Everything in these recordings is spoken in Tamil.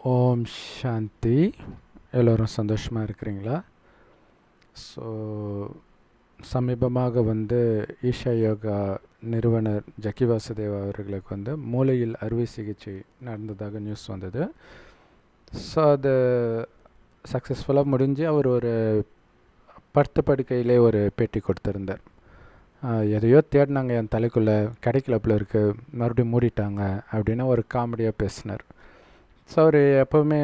ஓம் சாந்தி. எல்லோரும் சந்தோஷமாக இருக்கிறீங்களா? ஸோ சமீபமாக ஈஷா யோகா நிறுவனர் ஜக்கி வாசுதேவ் அவர்களுக்கு மூளையில் அறுவை சிகிச்சை நடந்ததாக நியூஸ் வந்தது. ஸோ அது சக்ஸஸ்ஃபுல்லாக முடிஞ்சு அவர் ஒரு படுத்த படுக்கையிலே ஒரு பேட்டி கொடுத்துருந்தார். எதையோ தேடினாங்க, என் தலைக்குள்ளே கிடைக்கல போல இருக்குது, மறுபடியும் மூடிட்டாங்க அப்படின்னு ஒரு காமெடியாக பேசினார். ஸோ அவர் எப்போவுமே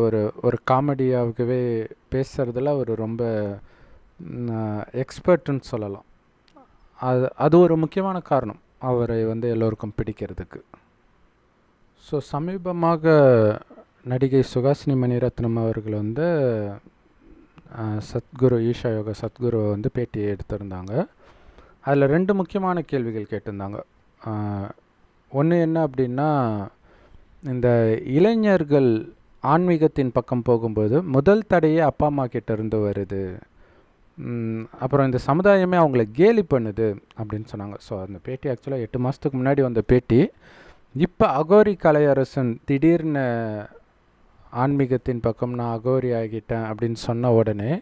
ஒரு ஒரு காமெடியாகவே பேசுகிறதுல அவர் ரொம்ப எக்ஸ்பர்ட்டுன்னு சொல்லலாம். அது ஒரு முக்கியமான காரணம் அவரை எல்லோருக்கும் பிடிக்கிறதுக்கு. ஸோ சமீபமாக நடிகை சுஹாசினி மணிரத்னம் அவர்கள் சத்குரு ஈஷா யோகா சத்குருவை பேட்டி எடுத்திருந்தாங்க. அதில் 2 முக்கியமான கேள்விகள் கேட்டிருந்தாங்க. ஒன்று என்ன அப்படின்னா, இந்த இளைஞர்கள் ஆன்மீகத்தின் பக்கம் போகும்போது முதல் தடையே அப்பா அம்மா கிட்டேருந்து வருது, அப்புறம் இந்த சமுதாயமே அவங்கள கேலி பண்ணுது அப்படின்னு சொன்னாங்க. ஸோ அந்த பேட்டி ஆக்சுவலாக 8 மாதத்துக்கு முன்னாடி வந்த பேட்டி. இப்போ அகோரி கலையரசன் திடீர்னு ஆன்மீகத்தின் பக்கம் நான் அகோரி ஆகிட்டேன் அப்படின்னு சொன்ன உடனே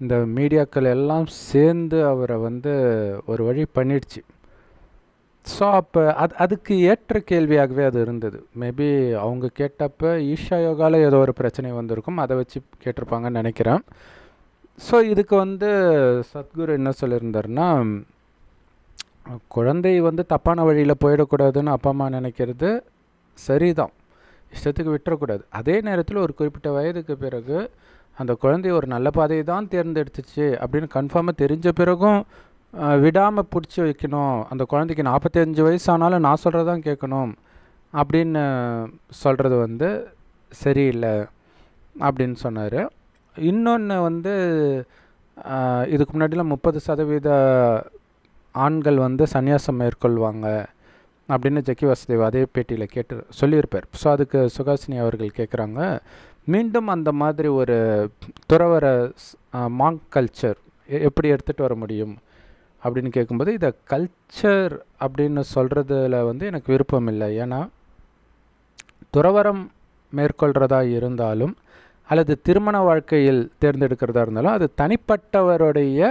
இந்த மீடியாக்கள் எல்லாம் சேர்ந்து அவரை ஒரு வழி பண்ணிடுச்சு. ஸோ அப்போ அதுக்கு ஏற்ற கேள்வியாகவே அது இருந்தது. மேபி அவங்க கேட்டப்போ ஈஷா யோகாவில் ஏதோ ஒரு பிரச்சனை வந்திருக்கும், அதை வச்சு கேட்டிருப்பாங்கன்னு நினைக்கிறேன். ஸோ இதுக்கு சத்குரு என்ன சொல்லியிருந்தாருன்னா, குழந்தை தப்பான வழியில் போயிடக்கூடாதுன்னு அப்பா அம்மா நினைக்கிறது சரிதான், இஷ்டத்துக்கு விட்டுறக்கூடாது. அதே நேரத்தில் ஒரு குறிப்பிட்ட வயதுக்கு பிறகு அந்த குழந்தை ஒரு நல்ல பாதையை தான் தேர்ந்தெடுத்துச்சு அப்படின்னு கன்ஃபார்மாக தெரிஞ்ச பிறகும் விடாமல் பிடிச்சி வைக்கணும். அந்த குழந்தைக்கு 45 வயசானாலும் நான் சொல்கிறதான் கேட்கணும் அப்படின்னு சொல்கிறது சரியில்லை அப்படின்னு சொன்னார். இன்னொன்று இதுக்கு முன்னாடிலாம் 30% ஆண்கள் சந்நியாசம் மேற்கொள்வாங்க அப்படின்னு ஜக்கி வாசுதேவ் அதே பேட்டியில் சொல்லியிருப்பார். ஸோ அதுக்கு சுஹாசினி அவர்கள் கேட்குறாங்க, மீண்டும் அந்த மாதிரி ஒரு துறவர மாங்க் கல்ச்சர் எப்படி எடுத்துகிட்டு வர முடியும் அப்படின்னு கேட்கும்போது, இதை கல்ச்சர் அப்படின்னு சொல்கிறதுல எனக்கு விருப்பம் இல்லை. ஏன்னா துறவரம் மேற்கொள்கிறதா இருந்தாலும் அல்லது திருமண வாழ்க்கையில் தேர்ந்தெடுக்கிறதா இருந்தாலும் அது தனிப்பட்டவருடைய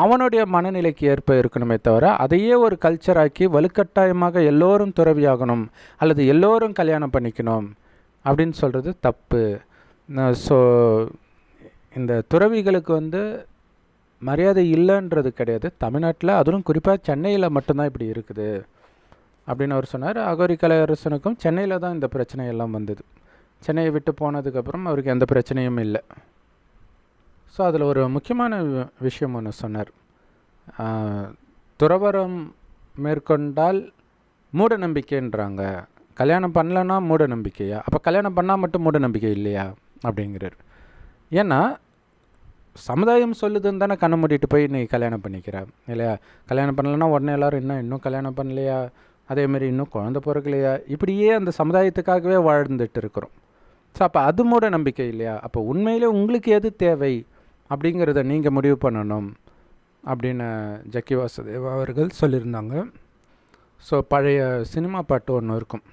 அவனுடைய மனநிலைக்கு ஏற்ப இருக்கணுமே தவிர அதையே ஒரு கல்ச்சராக்கி வலுக்கட்டாயமாக எல்லோரும் துறவியாகணும் அல்லது எல்லோரும் கல்யாணம் பண்ணிக்கணும் அப்படின்னு சொல்கிறது தப்பு. ஸோ இந்த துறவிகளுக்கு மரியாதை இல்லைன்றது கிடையாது. தமிழ்நாட்டில் அதுவும் குறிப்பாக சென்னையில் மட்டும்தான் இப்படி இருக்குது அப்படின்னு அவர் சொன்னார். அகோரி கலையரசனுக்கும் சென்னையில் தான் இந்த பிரச்சனையெல்லாம் வந்தது. சென்னையை விட்டு போனதுக்கப்புறம் அவருக்கு எந்த பிரச்சனையும் இல்லை. ஸோ அதில் ஒரு முக்கியமான விஷயம் ஒன்று சொன்னார். துறவரம் மேற்கொண்டால் மூட நம்பிக்கைன்றாங்க, கல்யாணம் பண்ணலன்னா மூட நம்பிக்கையா? அப்போ கல்யாணம் பண்ணால் மட்டும் மூட நம்பிக்கை இல்லையா அப்படிங்கிறார். ஏன்னா சமுதாயம் சொல்லுதுன்னு தானே கண்ணை மூடிட்டு போய் நீ கல்யாணம் பண்ணிக்கிற இல்லையா? கல்யாணம் பண்ணலைன்னா உடனே எல்லோரும் இன்னும் கல்யாணம் பண்ணலையா, அதேமாரி இன்னும் குழந்தை பிறக்கலையா, இப்படியே அந்த சமுதாயத்துக்காகவே வாழ்ந்துட்டு இருக்கிறோம். ஸோ அப்போ அது மூட நம்பிக்கை இல்லையா? அப்போ உண்மையிலே உங்களுக்கு எது தேவை அப்படிங்கிறத நீங்கள் முடிவு பண்ணணும் அப்படின்னு ஜக்கி வாசுதேவ் அவர்கள் சொல்லியிருந்தாங்க. ஸோ பழைய சினிமா பாட்டு ஒன்று இருக்கும்,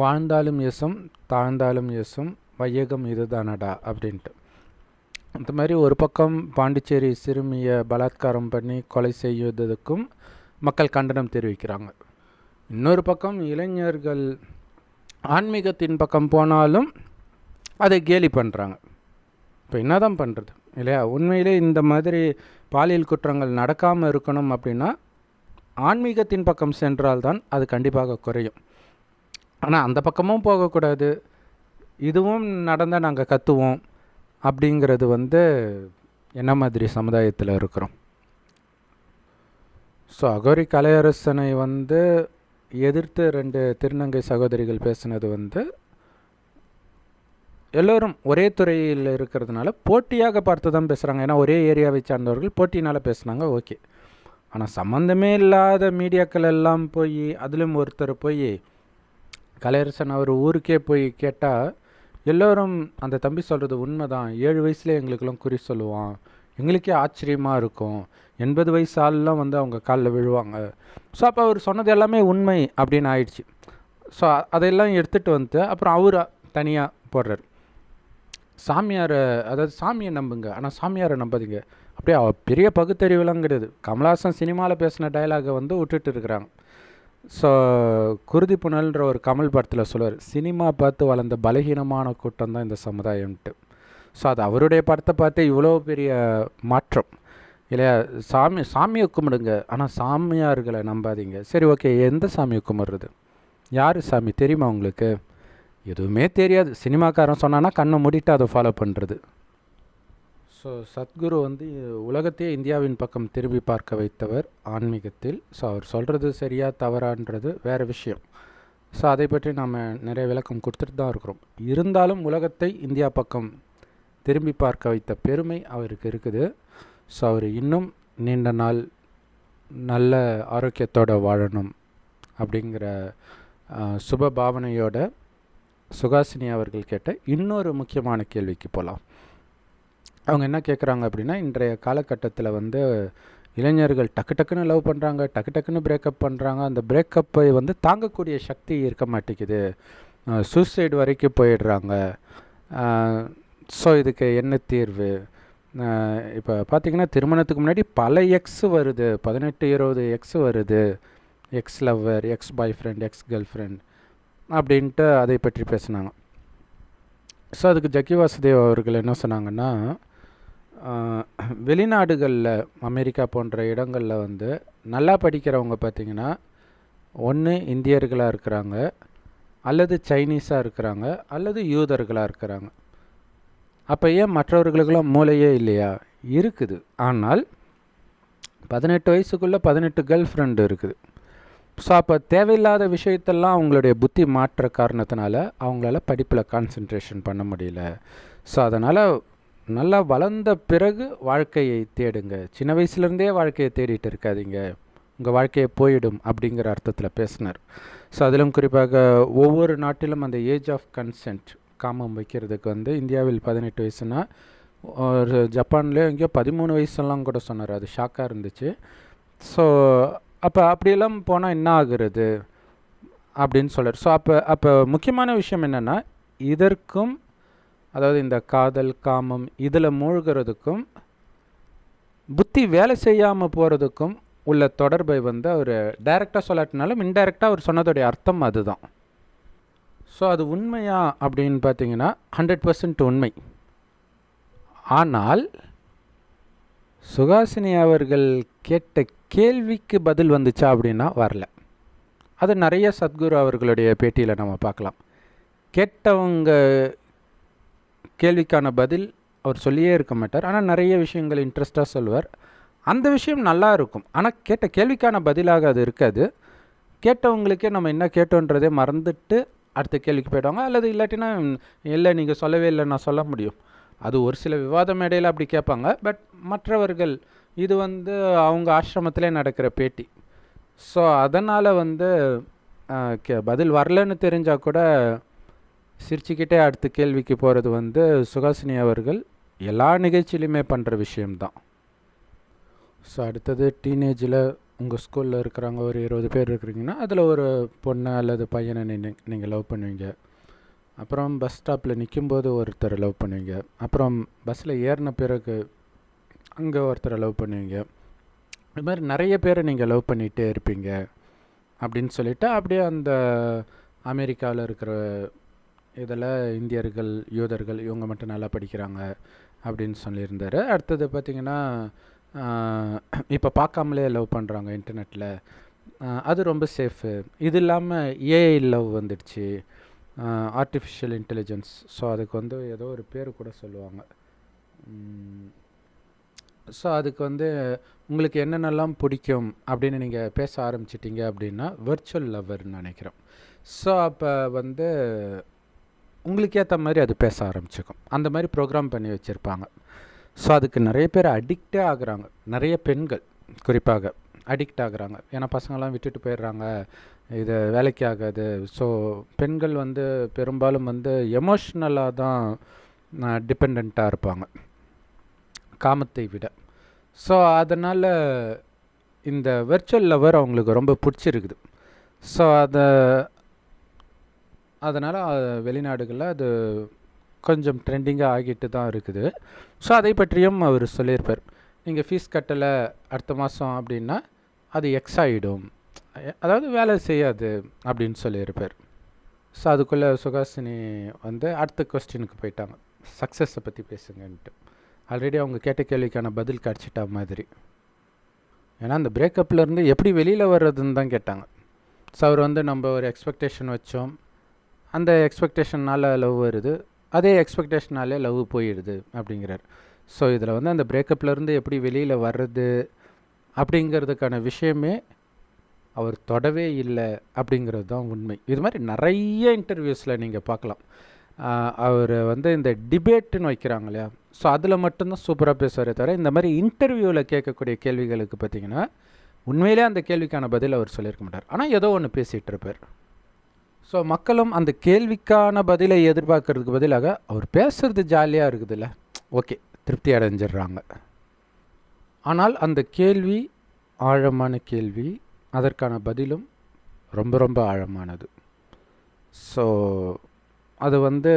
வாழ்ந்தாலும் ஏசும் தாழ்ந்தாலும் ஏசும் வையகம் இதுதானடா அப்படின்ட்டு. அந்த மாதிரி ஒரு பக்கம் பாண்டிச்சேரி சிறுமியை பலாத்காரம் பண்ணி கொலை செய்வதற்கும் மக்கள் கண்டனம் தெரிவிக்கிறாங்க. இன்னொரு பக்கம் இளைஞர்கள் ஆன்மீகத்தின் பக்கம் போனாலும் அதை கேலி பண்ணுறாங்க. இப்போ என்ன தான் பண்ணுறது இல்லையா? உண்மையிலே இந்த மாதிரி பாலியல் குற்றங்கள் நடக்காமல் இருக்கணும் அப்படின்னா ஆன்மீகத்தின் பக்கம் சென்றால்தான் அது கண்டிப்பாக குறையும். ஆனால் அந்த பக்கமும் போகக்கூடாது, இதுவும் நடந்தால் நாங்கள் கற்றுவோம் அப்படிங்கிறது என்ன மாதிரி சமுதாயத்தில் இருக்கிறோம்? ஸோ அகோரி கலையரசனை எதிர்த்து 2 திருநங்கை சகோதரிகள் பேசினது எல்லோரும் ஒரே துறையில் இருக்கிறதுனால போட்டியாக பார்த்து தான் பேசுகிறாங்க. ஏன்னா ஒரே ஏரியாவை சார்ந்தவர்கள் போட்டினால் பேசுனாங்க, ஓகே. ஆனால் சம்மந்தமே இல்லாத மீடியாக்கள் எல்லாம் போய் அதிலும் ஒருத்தர் போய் கலையரசன் அவர் ஊருக்கே போய் கேட்டால் எல்லோரும் அந்த தம்பி சொல்கிறது உண்மை தான், 7 வயசுலேயே எங்களுக்கெல்லாம் குறி சொல்லுவான், எங்களுக்கே ஆச்சரியமாக இருக்கும், 80 வயசு ஆள்லாம் அவங்க காலில் விழுவாங்க. ஸோ அப்போ அவர் சொன்னது எல்லாமே உண்மை அப்படின்னு ஆயிடுச்சு. ஸோ அதையெல்லாம் எடுத்துகிட்டு வந்து அப்புறம் அவர் தனியாக போடுறார். சாமியாரை, அதாவது சாமியை நம்புங்க, ஆனால் சாமியாரை நம்பாதீங்க. அப்படியே பெரிய பகுத்தறிவுலாம் கிடையாது. கமல்ஹாசன் சினிமாவில் பேசின டைலாகை வந்து விட்டுட்டு இருக்கிறாங்க. ஸோ குருதி புனல்ன்ற ஒரு கமல் படத்தில் சொல்லுவார், சினிமா பார்த்து வளர்ந்த பலகீனமான கூட்டம் தான் இந்த சமுதாயம்ன்ட்டு. ஸோ அது அவருடைய படத்தை பார்த்து இவ்வளோ பெரிய மாற்றம் இல்லையா? சாமியை கும்பிடுங்க, ஆனால் சாமியார்களை நம்பாதீங்க. சரி, ஓகே, எந்த சாமியை கும்பிட்றது? யார் சாமி தெரியுமா உங்களுக்கு? எதுவுமே தெரியாது. சினிமாக்காரன் சொன்னான்னா கண்ணை மூடிட்டு அதை ஃபாலோ பண்ணுறது. ஸோ சத்குரு வந்து உலகத்தையே இந்தியாவின் பக்கம் திரும்பி பார்க்க வைத்தவர் ஆன்மீகத்தில். ஸோ அவர் சொல்கிறது சரியா தவறான்றது வேறு விஷயம். ஸோ அதை பற்றி நாம் நிறைய விளக்கம் கொடுத்துட்டு தான் இருக்கிறோம். இருந்தாலும் உலகத்தை இந்தியா பக்கம் திரும்பி பார்க்க வைத்த பெருமை அவருக்கு இருக்குது. ஸோ அவர் இன்னும் நீண்ட நாள் நல்ல ஆரோக்கியத்தோடு வாழணும் அப்படிங்கிற சுப பாவனையோட சுகாசினி அவர்கள் கேட்ட இன்னொரு முக்கியமான கேள்விக்கு போகலாம். அவங்க என்ன கேட்குறாங்க அப்படின்னா, இன்றைய காலகட்டத்தில் வந்து இளைஞர்கள் டக்கு டக்குன்னு லவ் பண்ணுறாங்க, டக்கு டக்குன்னு பிரேக்கப் பண்ணுறாங்க. அந்த பிரேக்கப்பை வந்து தாங்கக்கூடிய சக்தி இருக்க மாட்டேங்குது, சூசைடு வரைக்கும் போயிடுறாங்க. ஸோ இதுக்கு என்ன தீர்வு? இப்போ பார்த்திங்கன்னா திருமணத்துக்கு முன்னாடி பல எக்ஸ் வருது, 18-20 எக்ஸ் வருது. எக்ஸ் லவ்வர், எக்ஸ் பாய் ஃப்ரெண்ட், எக்ஸ் கேர்ள் ஃப்ரெண்ட் அப்படின்ட்டு அதை பற்றி பேசினாங்க. ஸோ அதுக்கு ஜக்கி வாசுதேவ் அவர்கள் என்ன சொன்னாங்கன்னா, வெளிநாடுகளில் அமெரிக்கா போன்ற இடங்களில் வந்து நல்லா படிக்கிறவங்க பார்த்திங்கன்னா ஒன்று இந்தியர்களாக இருக்கிறாங்க, அல்லது சைனீஸாக இருக்கிறாங்க, அல்லது யூதர்களாக இருக்கிறாங்க. அப்போ ஏன் மற்றவர்களுக்கெல்லாம் மூளையே இல்லையா? இருக்குது. ஆனால் 18 வயசுக்குள்ளே 18 கேர்ள் ஃப்ரெண்டு இருக்குது. ஸோ அப்போ தேவையில்லாத விஷயத்தெல்லாம் அவங்களுடைய புத்தி மாற்ற காரணத்தினால அவங்களால படிப்பில் கான்சன்ட்ரேஷன் பண்ண முடியல. ஸோ அதனால் நல்லா வளர்ந்த பிறகு வாழ்க்கையை தேடுங்க, சின்ன வயசுலேருந்தே வாழ்க்கையை தேடிட்டு இருக்காதீங்க, உங்கள் வாழ்க்கையை போயிடும் அப்படிங்கிற அர்த்தத்தில் பேசினார். ஸோ அதிலும் குறிப்பாக ஒவ்வொரு நாட்டிலும் அந்த ஏஜ் ஆஃப் கன்சென்ட் காமம் வைக்கிறதுக்கு வந்து இந்தியாவில் 18 வயசுனா, ஒரு ஜப்பான்லேயே எங்கேயோ 13 வயசுலாம் கூட சொன்னார். அது ஷாக்காக இருந்துச்சு. ஸோ அப்போ அப்படியெல்லாம் போனால் என்ன ஆகுறது அப்படின்னு சொல்கிறார். ஸோ அப்போ முக்கியமான விஷயம் என்னென்னா, இதற்கும் அதாவது இந்த காதல் காமம் இதில் மூழ்கிறதுக்கும் புத்தி வேலை செய்யாமல் போகிறதுக்கும் உள்ள தொடர்பை வந்து அவர் டைரெக்டாக சொல்லாட்டினாலும் இன்டைரக்டாக அவர் சொன்னதுடைய அர்த்தம் அதுதான். ஸோ அது உண்மையா அப்படின்னு பார்த்தீங்கன்னா 100% உண்மை. ஆனால் சுகாசினி அவர்கள் கேட்ட கேள்விக்கு பதில் வந்துச்சா அப்படின்னா வரல. அது நிறைய சத்குரு அவர்களுடைய பேட்டியில் நம்ம பார்க்கலாம். கேட்டவங்க கேள்விக்கான பதில் அவர் சொல்லியே இருக்க மாட்டார், ஆனால் நிறைய விஷயங்கள் இன்ட்ரெஸ்டாக சொல்லுவார். அந்த விஷயம் நல்லா இருக்கும், ஆனால் கேட்ட கேள்விக்கான பதிலாக அது இருக்காது. கேட்டவங்களுக்கே நம்ம என்ன கேட்டோன்றதே மறந்துட்டு அடுத்த கேள்விக்கு போய்டுவாங்க. அல்லது இல்லாட்டினா இல்லை நீங்கள் சொல்லவே இல்லை நான் சொல்ல முடியும். அது ஒரு சில விவாத மேடையில் அப்படி கேட்பாங்க. பட் மற்றவர்கள் இது வந்து அவங்க ஆசிரமத்திலே நடக்கிற பேட்டி. ஸோ அதனால் வந்து பதில் வரலன்னு தெரிஞ்சால் கூட சிரிச்சுக்கிட்டே அடுத்த கேள்விக்கு போகிறது வந்து சுகாசினி அவர்கள் எல்லா நிகழ்ச்சியிலையுமே பண்ணுற விஷயம்தான். ஸோ அடுத்தது டீனேஜில் உங்கள் ஸ்கூலில் இருக்கிறாங்க, ஒரு 20 பேர் இருக்கிறீங்கன்னா அதில் ஒரு பொண்ணை அல்லது பையனை நீங்கள் லவ் பண்ணுவீங்க. அப்புறம் பஸ் ஸ்டாப்பில் நிற்கும்போது ஒருத்தரை லவ் பண்ணுவீங்க. அப்புறம் பஸ்ஸில் ஏறின பிறகு அங்கே ஒருத்தரை லவ் பண்ணுவீங்க. இது மாதிரி நிறைய பேரை நீங்கள் லவ் பண்ணிகிட்டே இருப்பீங்க அப்படின்னு சொல்லிவிட்டு அப்படியே அந்த அமெரிக்காவில் இருக்கிற இதில் இந்தியர்கள் யூதர்கள் இவங்க மட்டும் நல்லா படிக்கிறாங்க அப்படின்னு சொல்லியிருந்தார். அடுத்தது பார்த்திங்கன்னா இப்போ பார்க்காமலே லவ் பண்ணுறாங்க இன்டர்நெட்டில், அது ரொம்ப சேஃபு. இது இல்லாமல் ஏஐ லவ் வந்துடுச்சு, ஆர்டிஃபிஷியல் இன்டெலிஜென்ஸ். ஸோ அதுக்கு வந்து ஏதோ ஒரு பேர் கூட சொல்லுவாங்க. ஸோ அதுக்கு வந்து உங்களுக்கு என்னென்னலாம் பிடிக்கும் அப்படின்னு நீங்கள் பேச ஆரம்பிச்சிட்டிங்க அப்படின்னா வெர்ச்சுவல் லவ்வர்னு நினைக்கிறோம். ஸோ அப்போ வந்து உங்களுக்கு ஏற்ற மாதிரி அது பேச ஆரம்பிச்சுக்கும். அந்த மாதிரி ப்ரோக்ராம் பண்ணி வச்சுருப்பாங்க. ஸோ அதுக்கு நிறைய பேர் அடிக்டே ஆகுறாங்க. நிறைய பெண்கள் குறிப்பாக அடிக்ட் ஆகுறாங்க. ஏன்னா பசங்கள்லாம் விட்டுட்டு போயிடுறாங்க, இது வேலைக்கு ஆகாது. ஸோ பெண்கள் வந்து பெரும்பாலும் வந்து எமோஷ்னலாக தான் டிபெண்ட்டாக இருப்பாங்க காமத்தை விட. ஸோ அதனால் இந்த வெர்ச்சுவல் லவர் அவங்களுக்கு ரொம்ப பிடிச்சிருக்குது. ஸோ அதை அதனால் வெளிநாடுகளில் அது கொஞ்சம் ட்ரெண்டிங்காக ஆகிட்டு தான் இருக்குது. ஸோ அதை பற்றியும் அவர் சொல்லியிருப்பார். நீங்கள் ஃபீஸ் கட்டலை அடுத்த மாதம் அப்படின்னா அது எக்ஸ் ஆகிடும், அதாவது வேலை செய்யாது அப்படின்னு சொல்லியிருப்பார். ஸோ அதுக்குள்ளே சுகாசினி வந்து அடுத்த கொஸ்டினுக்கு போயிட்டாங்க, சக்ஸஸை பற்றி பேசுங்கன்ட்டு. ஆல்ரெடி அவங்க கேட்ட கேள்விக்கான பதில் கிடச்சிட்டா மாதிரி. ஏன்னா அந்த பிரேக்கப்லேருந்து எப்படி வெளியில் வர்றதுன்னு தான் கேட்டாங்க. ஸோ அவர் வந்து நம்ம ஒரு எக்ஸ்பெக்டேஷன் வச்சோம், அந்த எக்ஸ்பெக்டேஷனால் லவ் வருது, அதே எக்ஸ்பெக்டேஷனாலே லவ் போயிடுது அப்படிங்கிறார். ஸோ இதில் வந்து அந்த பிரேக்கப்லேருந்து எப்படி வெளியில் வர்றது அப்படிங்கிறதுக்கான விஷயமே அவர் தொடவே இல்லை அப்படிங்கிறது தான் உண்மை. இது மாதிரி நிறைய இன்டர்வியூஸில் நீங்கள் பார்க்கலாம். அவர் வந்து இந்த டிபேட்டுன்னு வைக்கிறாங்க இல்லையா, ஸோ அதில் மட்டும்தான் சூப்பராக பேசுவாரே தவிர இந்த மாதிரி இன்டர்வியூவில் கேட்கக்கூடிய கேள்விகளுக்கு பார்த்திங்கன்னா உண்மையிலே அந்த கேள்விக்கான பதில் அவர் சொல்லியிருக்க மாட்டார். ஆனால் ஏதோ ஒன்று பேசிகிட்டு இருப்பார். ஸோ மக்களும் அந்த கேள்விக்கான பதிலை எதிர்பார்க்கறதுக்கு பதிலாக அவர் பேசுகிறது ஜாலியாக இருக்குதுல்ல, ஓகே, திருப்தி அடைஞ்சிடுறாங்க. ஆனால் அந்த கேள்வி ஆழமான கேள்வி, அதற்கான பதிலும் ரொம்ப ரொம்ப ஆழமானது. ஸோ அது வந்து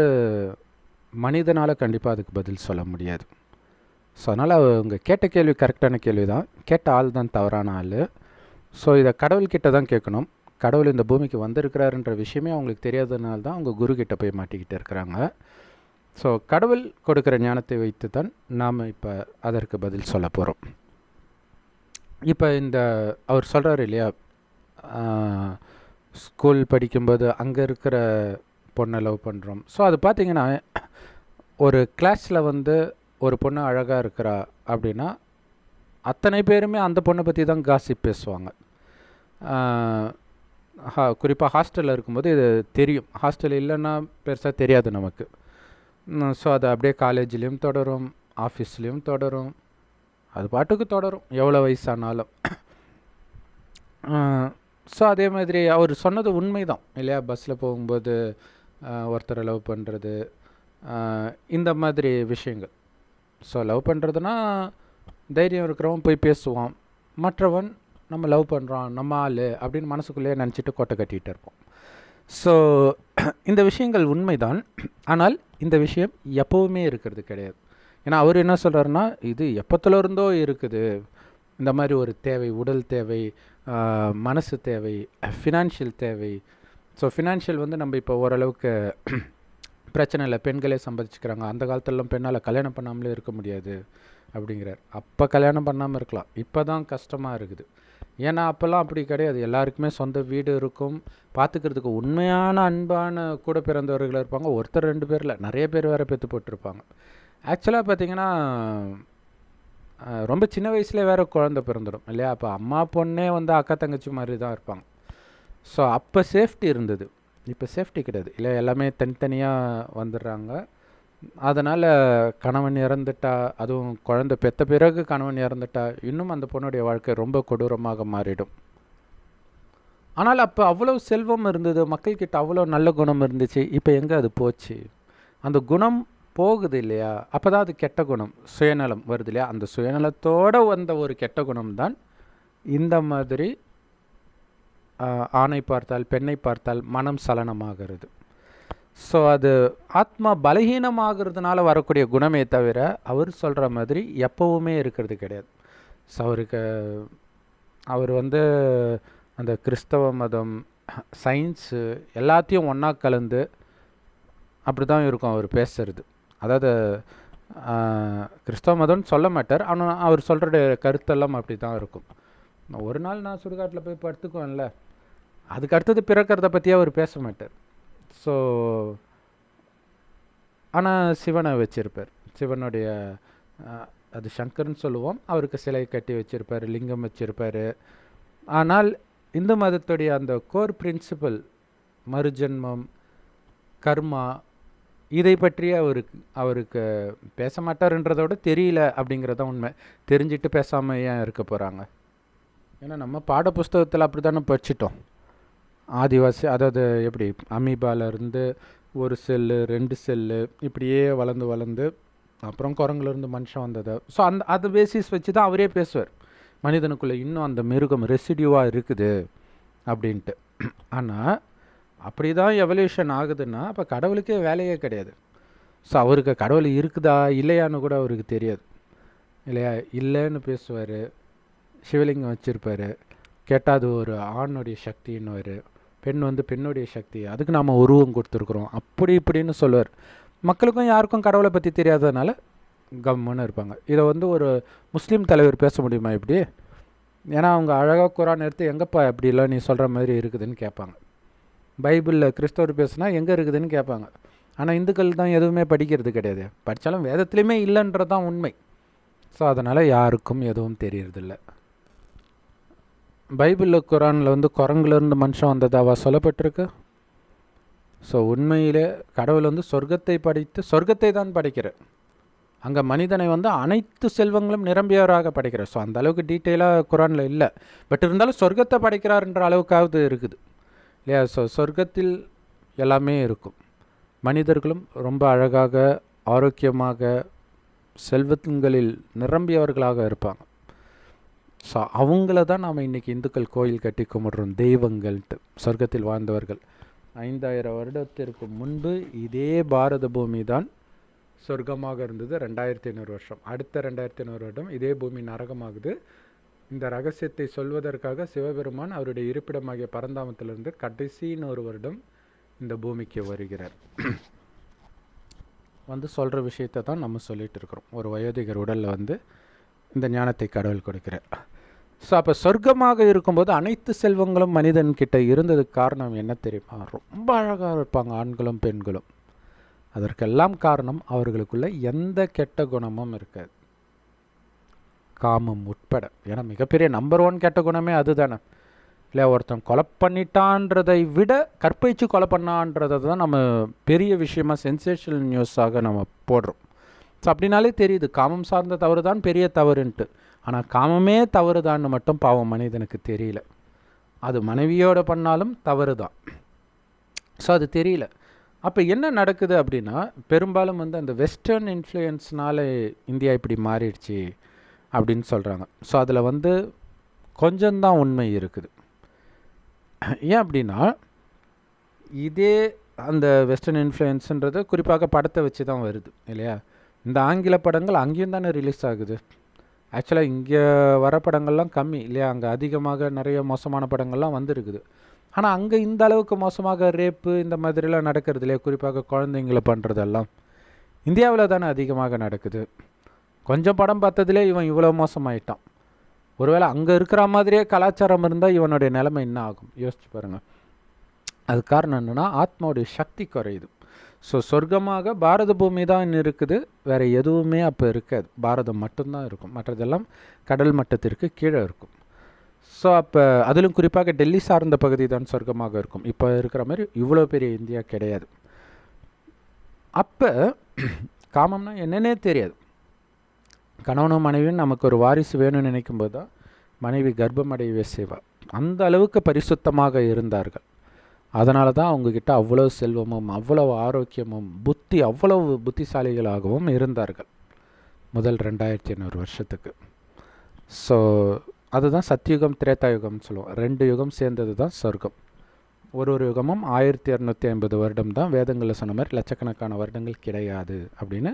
மனிதனால் கண்டிப்பாக அதுக்கு பதில் சொல்ல முடியாது. ஸோ அதனால் அவங்க கேட்ட கேள்வி கரெக்டான கேள்வி தான், கேட்ட ஆள் தான் தவறான ஆள். ஸோ இதை கடவுள்கிட்ட தான் கேட்கணும். கடவுள் இந்த பூமிக்கு வந்திருக்கிறாருன்ற விஷயமே அவங்களுக்கு தெரியாததுனால தான் அவங்க குருக்கிட்ட போய் மாட்டிக்கிட்டு இருக்கிறாங்க. ஸோ கடவுள் கொடுக்குற ஞானத்தை வைத்து தான் நாம் இப்போ அதற்கு பதில் சொல்ல போகிறோம். இப்போ இந்த அவர் சொல்கிறார் இல்லையா, ஸ்கூல் படிக்கும்போது அங்கே இருக்கிற பொண்ணை லவ் பண்ணுறோம். ஸோ அது பார்த்திங்கன்னா ஒரு கிளாஸில் வந்து ஒரு பொண்ணு அழகாக இருக்கிறா அப்படின்னா அத்தனை பேருமே அந்த பொண்ணை பற்றி தான் காசிப் பேசுவாங்க. குறிப்பாக ஹாஸ்டலில் இருக்கும்போது இது தெரியும், ஹாஸ்டல் இல்லைன்னா பெருசாக தெரியாது நமக்கு. ஸோ அது அப்படியே காலேஜ்லேயும் தொடரும், ஆஃபீஸ்லேயும் தொடரும், அது பாட்டுக்கு தொடரும் எவ்வளோ வயசானாலும். ஸோ அதே மாதிரி அவர் சொன்னது உண்மை தான் இல்லையா, பஸ்ஸில் போகும்போது ஒருத்தரை லவ் பண்ணுறது, இந்த மாதிரி விஷயங்கள். ஸோ லவ் பண்ணுறதுனா தைரியம் இருக்கிறவன் போய் பேசுவான், மற்றவன் நம்ம லவ் பண்ணுறான் நம்ம ஆள் அப்படின்னு மனசுக்குள்ளேயே நினச்சிட்டு கோட்டை கட்டிகிட்டு இருப்போம். ஸோ இந்த விஷயங்கள் உண்மைதான். ஆனால் இந்த விஷயம் எப்போவுமே இருக்கிறது கிடையாது. ஏன்னா அவர் என்ன சொல்கிறாருன்னா, இது எப்போத்துல இருந்தோ இருக்குது இந்த மாதிரி ஒரு தேவை, உடல் தேவை, மனசு தேவை, ஃபினான்ஷியல் தேவை. ஸோ ஃபினான்ஷியல் வந்து நம்ம இப்போ ஓரளவுக்கு பிரச்சனை இல்லை, பெண்களே சம்பாதிச்சுக்கிறாங்க. அந்த காலத்துலலாம் பெண்ணால் கல்யாணம் பண்ணாமலே இருக்க முடியாது அப்படிங்கிறார். அப்போ கல்யாணம் பண்ணாமல் இருக்கலாம், இப்போ தான் கஷ்டமாக இருக்குது. ஏன்னா அப்போல்லாம் அப்படி கிடையாது, எல்லாருக்குமே சொந்த வீடு இருக்கும், பார்த்துக்கிறதுக்கு உண்மையான அன்பான கூட பிறந்தவர்கள் இருப்பாங்க. ஒருத்தர் 2 பேரில் நிறைய பேர் வேறு பெற்று போட்டிருப்பாங்க. ஆக்சுவலாக பார்த்திங்கன்னா ரொம்ப சின்ன வயசுலேயே வேறு குழந்தை பிறந்துடும் இல்லையா, அப்போ அம்மா பொண்ணே வந்து அக்கா தங்கச்சி மாதிரி தான் இருப்பாங்க. ஸோ அப்போ சேஃப்டி இருந்தது, இப்போ சேஃப்டி கிடையாது இல்லை, எல்லாமே தனித்தனியாக வந்துடுறாங்க. அதனால் கணவன் இறந்துட்டா, அதுவும் குழந்தை பெற்ற பிறகு கணவன் இறந்துட்டா இன்னும் அந்த பொண்ணுடைய வாழ்க்கை ரொம்ப கொடூரமாக மாறிடும். ஆனால் அப்போ அவ்வளோ செல்வம் இருந்தது, மக்கள்கிட்ட அவ்வளோ நல்ல குணம் இருந்துச்சு. இப்போ எங்கே அது போச்சு? அந்த குணம் போகுது இல்லையா, அப்போ தான் அது கெட்ட குணம், சுயநலம் வருது இல்லையா. அந்த சுயநலத்தோடு வந்த ஒரு கெட்ட குணம் தான் இந்த மாதிரி ஆணை பார்த்தால் பெண்ணை பார்த்தால் மனம் சலனமாகிறது. ஸோ அது ஆத்மா பலகீனமாகிறதுனால வரக்கூடிய குணமே தவிர அவர் சொல்கிற மாதிரி எப்போவுமே இருக்கிறது கிடையாது. ஸோ அவர் வந்து அந்த கிறிஸ்தவ மதம், சயின்ஸு எல்லாத்தையும் ஒன்றா கலந்து அப்படி தான் இருக்கும் அவர் பேசுகிறது. அதாவது கிறிஸ்தவ மதம்னு சொல்ல மாட்டார், ஆனால் அவர் சொல்கிற கருத்தெல்லாம் அப்படி தான் இருக்கும். ஒரு நாள் நான் சுடுகாட்டில் போய் படுத்துக்குவேன்ல, அதுக்கு அடுத்தது பிறக்கிறத பற்றியே அவர் பேச மாட்டார். ஸோ ஆனால் சிவனை வச்சுருப்பார், சிவனுடைய அது சங்கர்னு சொல்லுவோம், அவருக்கு சிலை கட்டி வச்சுருப்பார், லிங்கம் வச்சுருப்பார். ஆனால் இந்து மதத்துடைய அந்த கோர் பிரின்சிபல் மறுஜென்மம், கர்மா, இதை பற்றி அவருக்கு பேச மாட்டார்ன்றதோட தெரியல அப்படிங்கிறத உண்மை. தெரிஞ்சிட்டு பேசாமல் ஏன் இருக்க போகிறாங்க? ஏன்னா நம்ம பாட புஸ்தகத்தில் அப்படி தானே படிச்சிட்டோம். ஆதிவாசி, அதாவது எப்படி அமீபாலேருந்து 1 செல்லு 2 செல்லு இப்படியே வளர்ந்து அப்புறம் குரங்குலேருந்து மனுஷன் வந்தது. ஸோ அது பேசிஸ் வச்சு தான் அவரே பேசுவார், மனிதனுக்குள்ளே இன்னும் அந்த மிருகம் ரெசிடியூவாக இருக்குது அப்படின்ட்டு. ஆனால் அப்படி தான் எவல்யூஷன் ஆகுதுன்னா அப்போ கடவுளுக்கே வேலையே கிடையாது. ஸோ அவருக்கு கடவுள் இருக்குதா இல்லையான்னு கூட அவருக்கு தெரியாது இல்லையா. இல்லைன்னு பேசுவார், சிவலிங்கம் வச்சுருப்பார், கேட்டால் அது ஒரு ஆணுடைய சக்தின்னு, பெண் வந்து பெண்ணுடைய சக்தி, அதுக்கு நாம் உருவம் கொடுத்துருக்குறோம் அப்படி இப்படின்னு சொல்லுவார். மக்களுக்கும் யாருக்கும் கடவுளை பற்றி தெரியாததுனால கம்முன்னு இருப்பாங்க. இதை வந்து ஒரு முஸ்லீம் தலைவர் பேச முடியுமா இப்படி? ஏன்னா அவங்க அழகாக குரான் எடுத்து எங்கேப்பா இப்படிலாம் நீ சொல்கிற மாதிரி இருக்குதுன்னு கேட்பாங்க. பைபிளில் கிறிஸ்தவர் பேசுனா எங்கே இருக்குதுன்னு கேட்பாங்க. ஆனால் இந்துக்கள் தான் எதுவுமே படிக்கிறது கிடையாது, படித்தாலும் வேதத்துலேயுமே இல்லைன்றது தான் உண்மை. ஸோ அதனால் யாருக்கும் எதுவும் தெரியறதில்ல. பைபிளில் குரானில் வந்து குரங்குலேருந்து மனுஷன் வந்ததாவா சொல்லப்பட்டிருக்கு? ஸோ உண்மையிலே கடவுள் வந்து சொர்க்கத்தை படைத்து சொர்க்கத்தை தான் படைக்கிறார். அங்கே மனிதனை வந்து அனைத்து செல்வங்களும் நிரம்பியவராக படைக்கிறார். ஸோ அந்த அளவுக்கு டீட்டெயிலாக குரானில் இல்லை, பட் இருந்தாலும் சொர்க்கத்தை படைக்கிறார்ன்ற அளவுக்காவது இருக்குது இல்லையா. ஸோ சொர்க்கத்தில் எல்லாமே இருக்கும். மனிதர்களும் ரொம்ப அழகாக ஆரோக்கியமாக செல்வங்களில் நிரம்பியவர்களாக இருப்பாங்க. ஸோ அவங்கள தான் நாம் இன்றைக்கி இந்துக்கள் கோயில் கட்டி கும்பிட்றோம் தெய்வங்கள்ட்டு. சொர்க்கத்தில் வாழ்ந்தவர்கள் 5000 வருடத்திற்கு முன்பு இதே பாரத பூமி தான் சொர்க்கமாக இருந்தது. 2500 வருஷம், அடுத்த 2500 வருடம் இதே பூமி நரகமாகுது. இந்த ரகசியத்தை சொல்வதற்காக சிவபெருமான் அவருடைய இருப்பிடமாகிய பரந்தாமத்திலிருந்து கடைசின்னு ஒரு வருடம் இந்த பூமிக்கு வருகிறார். வந்து சொல்கிற விஷயத்தை தான் நம்ம சொல்லிகிட்டு இருக்கிறோம். ஒரு வயோதிகர் உடலில் வந்து இந்த ஞானத்தை கடவுள் கொடுக்கிறார். ஸோ அப்போ சொர்க்கமாக இருக்கும்போது அனைத்து செல்வங்களும் மனிதன்கிட்ட இருந்ததுக்கு காரணம் என்ன தெரியுமா? ரொம்ப அழகாக இருப்பாங்க ஆண்களும் பெண்களும். அதற்கெல்லாம் காரணம் அவர்களுக்குள்ள எந்த கெட்ட குணமும் இருக்காது, காமம் உட்பட. ஏன்னா மிகப்பெரிய நம்பர் 1 கெட்ட குணமே அதுதானே இல்லை. ஒருத்தன் கொலை பண்ணிட்டான்றதை விட கற்பழிச்சு கொலை பண்ணான்றதை தான் நம்ம பெரிய விஷயமாக சென்சேஷனல் நியூஸாக நம்ம போடுறோம். ஸோ அப்படின்னாலே தெரியுது காமம் சார்ந்த தவறு தான் பெரிய தவறுன்ட்டு. ஆனால் காமமே தவறு தான்னு மட்டும் பாவம் மனிதனுக்கு தெரியல. அது மனைவியோடு பண்ணாலும் தவறு தான். ஸோ அது தெரியல. அப்போ என்ன நடக்குது அப்படின்னா, பெரும்பாலும் வந்து அந்த வெஸ்டர்ன் இன்ஃப்ளூயன்ஸ்னால இந்தியா இப்படி மாறிடுச்சு அப்படின்னு சொல்கிறாங்க. ஸோ அதில் வந்து கொஞ்சம்தான் உண்மை இருக்குது. ஏன் அப்படின்னா, இதே அந்த வெஸ்டர்ன் இன்ஃப்ளூயன்ஸுன்றது குறிப்பாக படத்தை வச்சு தான் வருது இல்லையா. இந்த ஆங்கில படங்கள் அங்கேயும் தானே ரிலீஸ் ஆகுது. ஆக்சுவலாக இங்கே வர படங்கள்லாம் கம்மி இல்லையா, அங்கே அதிகமாக நிறைய மோசமான படங்கள்லாம் வந்துருக்குது. ஆனால் அங்கே இந்த அளவுக்கு மோசமாக ரேப்பு இந்த மாதிரிலாம் நடக்கிறது இல்லையா, குறிப்பாக குழந்தைங்களை பண்ணுறதெல்லாம் இந்தியாவில் தானே அதிகமாக நடக்குது. கொஞ்சம் படம் பார்த்ததுலே இவன் இவ்வளோ மோசமாயிட்டான். ஒருவேளை அங்கே இருக்கிற மாதிரியே கலாச்சாரம் இருந்தால் இவனுடைய நிலைமை என்ன ஆகும் யோசிச்சு பாருங்கள். அது காரணம் என்னென்னா ஆத்மாவுடைய சக்தி குறையுது. ஸோ சொர்க்கமாக பாரத பூமி தான் இருக்குது, வேறு எதுவுமே அப்போ இருக்காது, பாரதம் மட்டும்தான் இருக்கும், மற்றதெல்லாம் கடல் மட்டத்திற்கு கீழே இருக்கும். ஸோ அப்போ அதிலும் குறிப்பாக டெல்லி சார்ந்த பகுதி தான் சொர்க்கமாக இருக்கும். இப்போ இருக்கிற மாதிரி இவ்வளோ பெரிய இந்தியா கிடையாது. அப்போ காமம்னா என்னன்னே தெரியாது. கணவனும் மனைவியும் நமக்கு ஒரு வாரிசு வேணும்னு நினைக்கும்போது தான் மனைவி கர்ப்பமடையவே செய்வார். அந்த அளவுக்கு பரிசுத்தமாக இருந்தார்கள். அதனால தான் அவங்கக்கிட்ட அவ்வளோ செல்வமும் அவ்வளோ ஆரோக்கியமும் அவ்வளவு புத்திசாலிகளாகவும் இருந்தார்கள் முதல் 2500 வருஷத்துக்கு. ஸோ அதுதான் சத்தியுகம் திரேதாயுகம்னு சொல்லுவோம். 2 யுகம் சேர்ந்தது தான் சொர்க்கம். ஒரு யுகமும் 1250 வருடம் தான். வேதங்களில் சொன்ன மாதிரி லட்சக்கணக்கான வருடங்கள் கிடையாது அப்படின்னு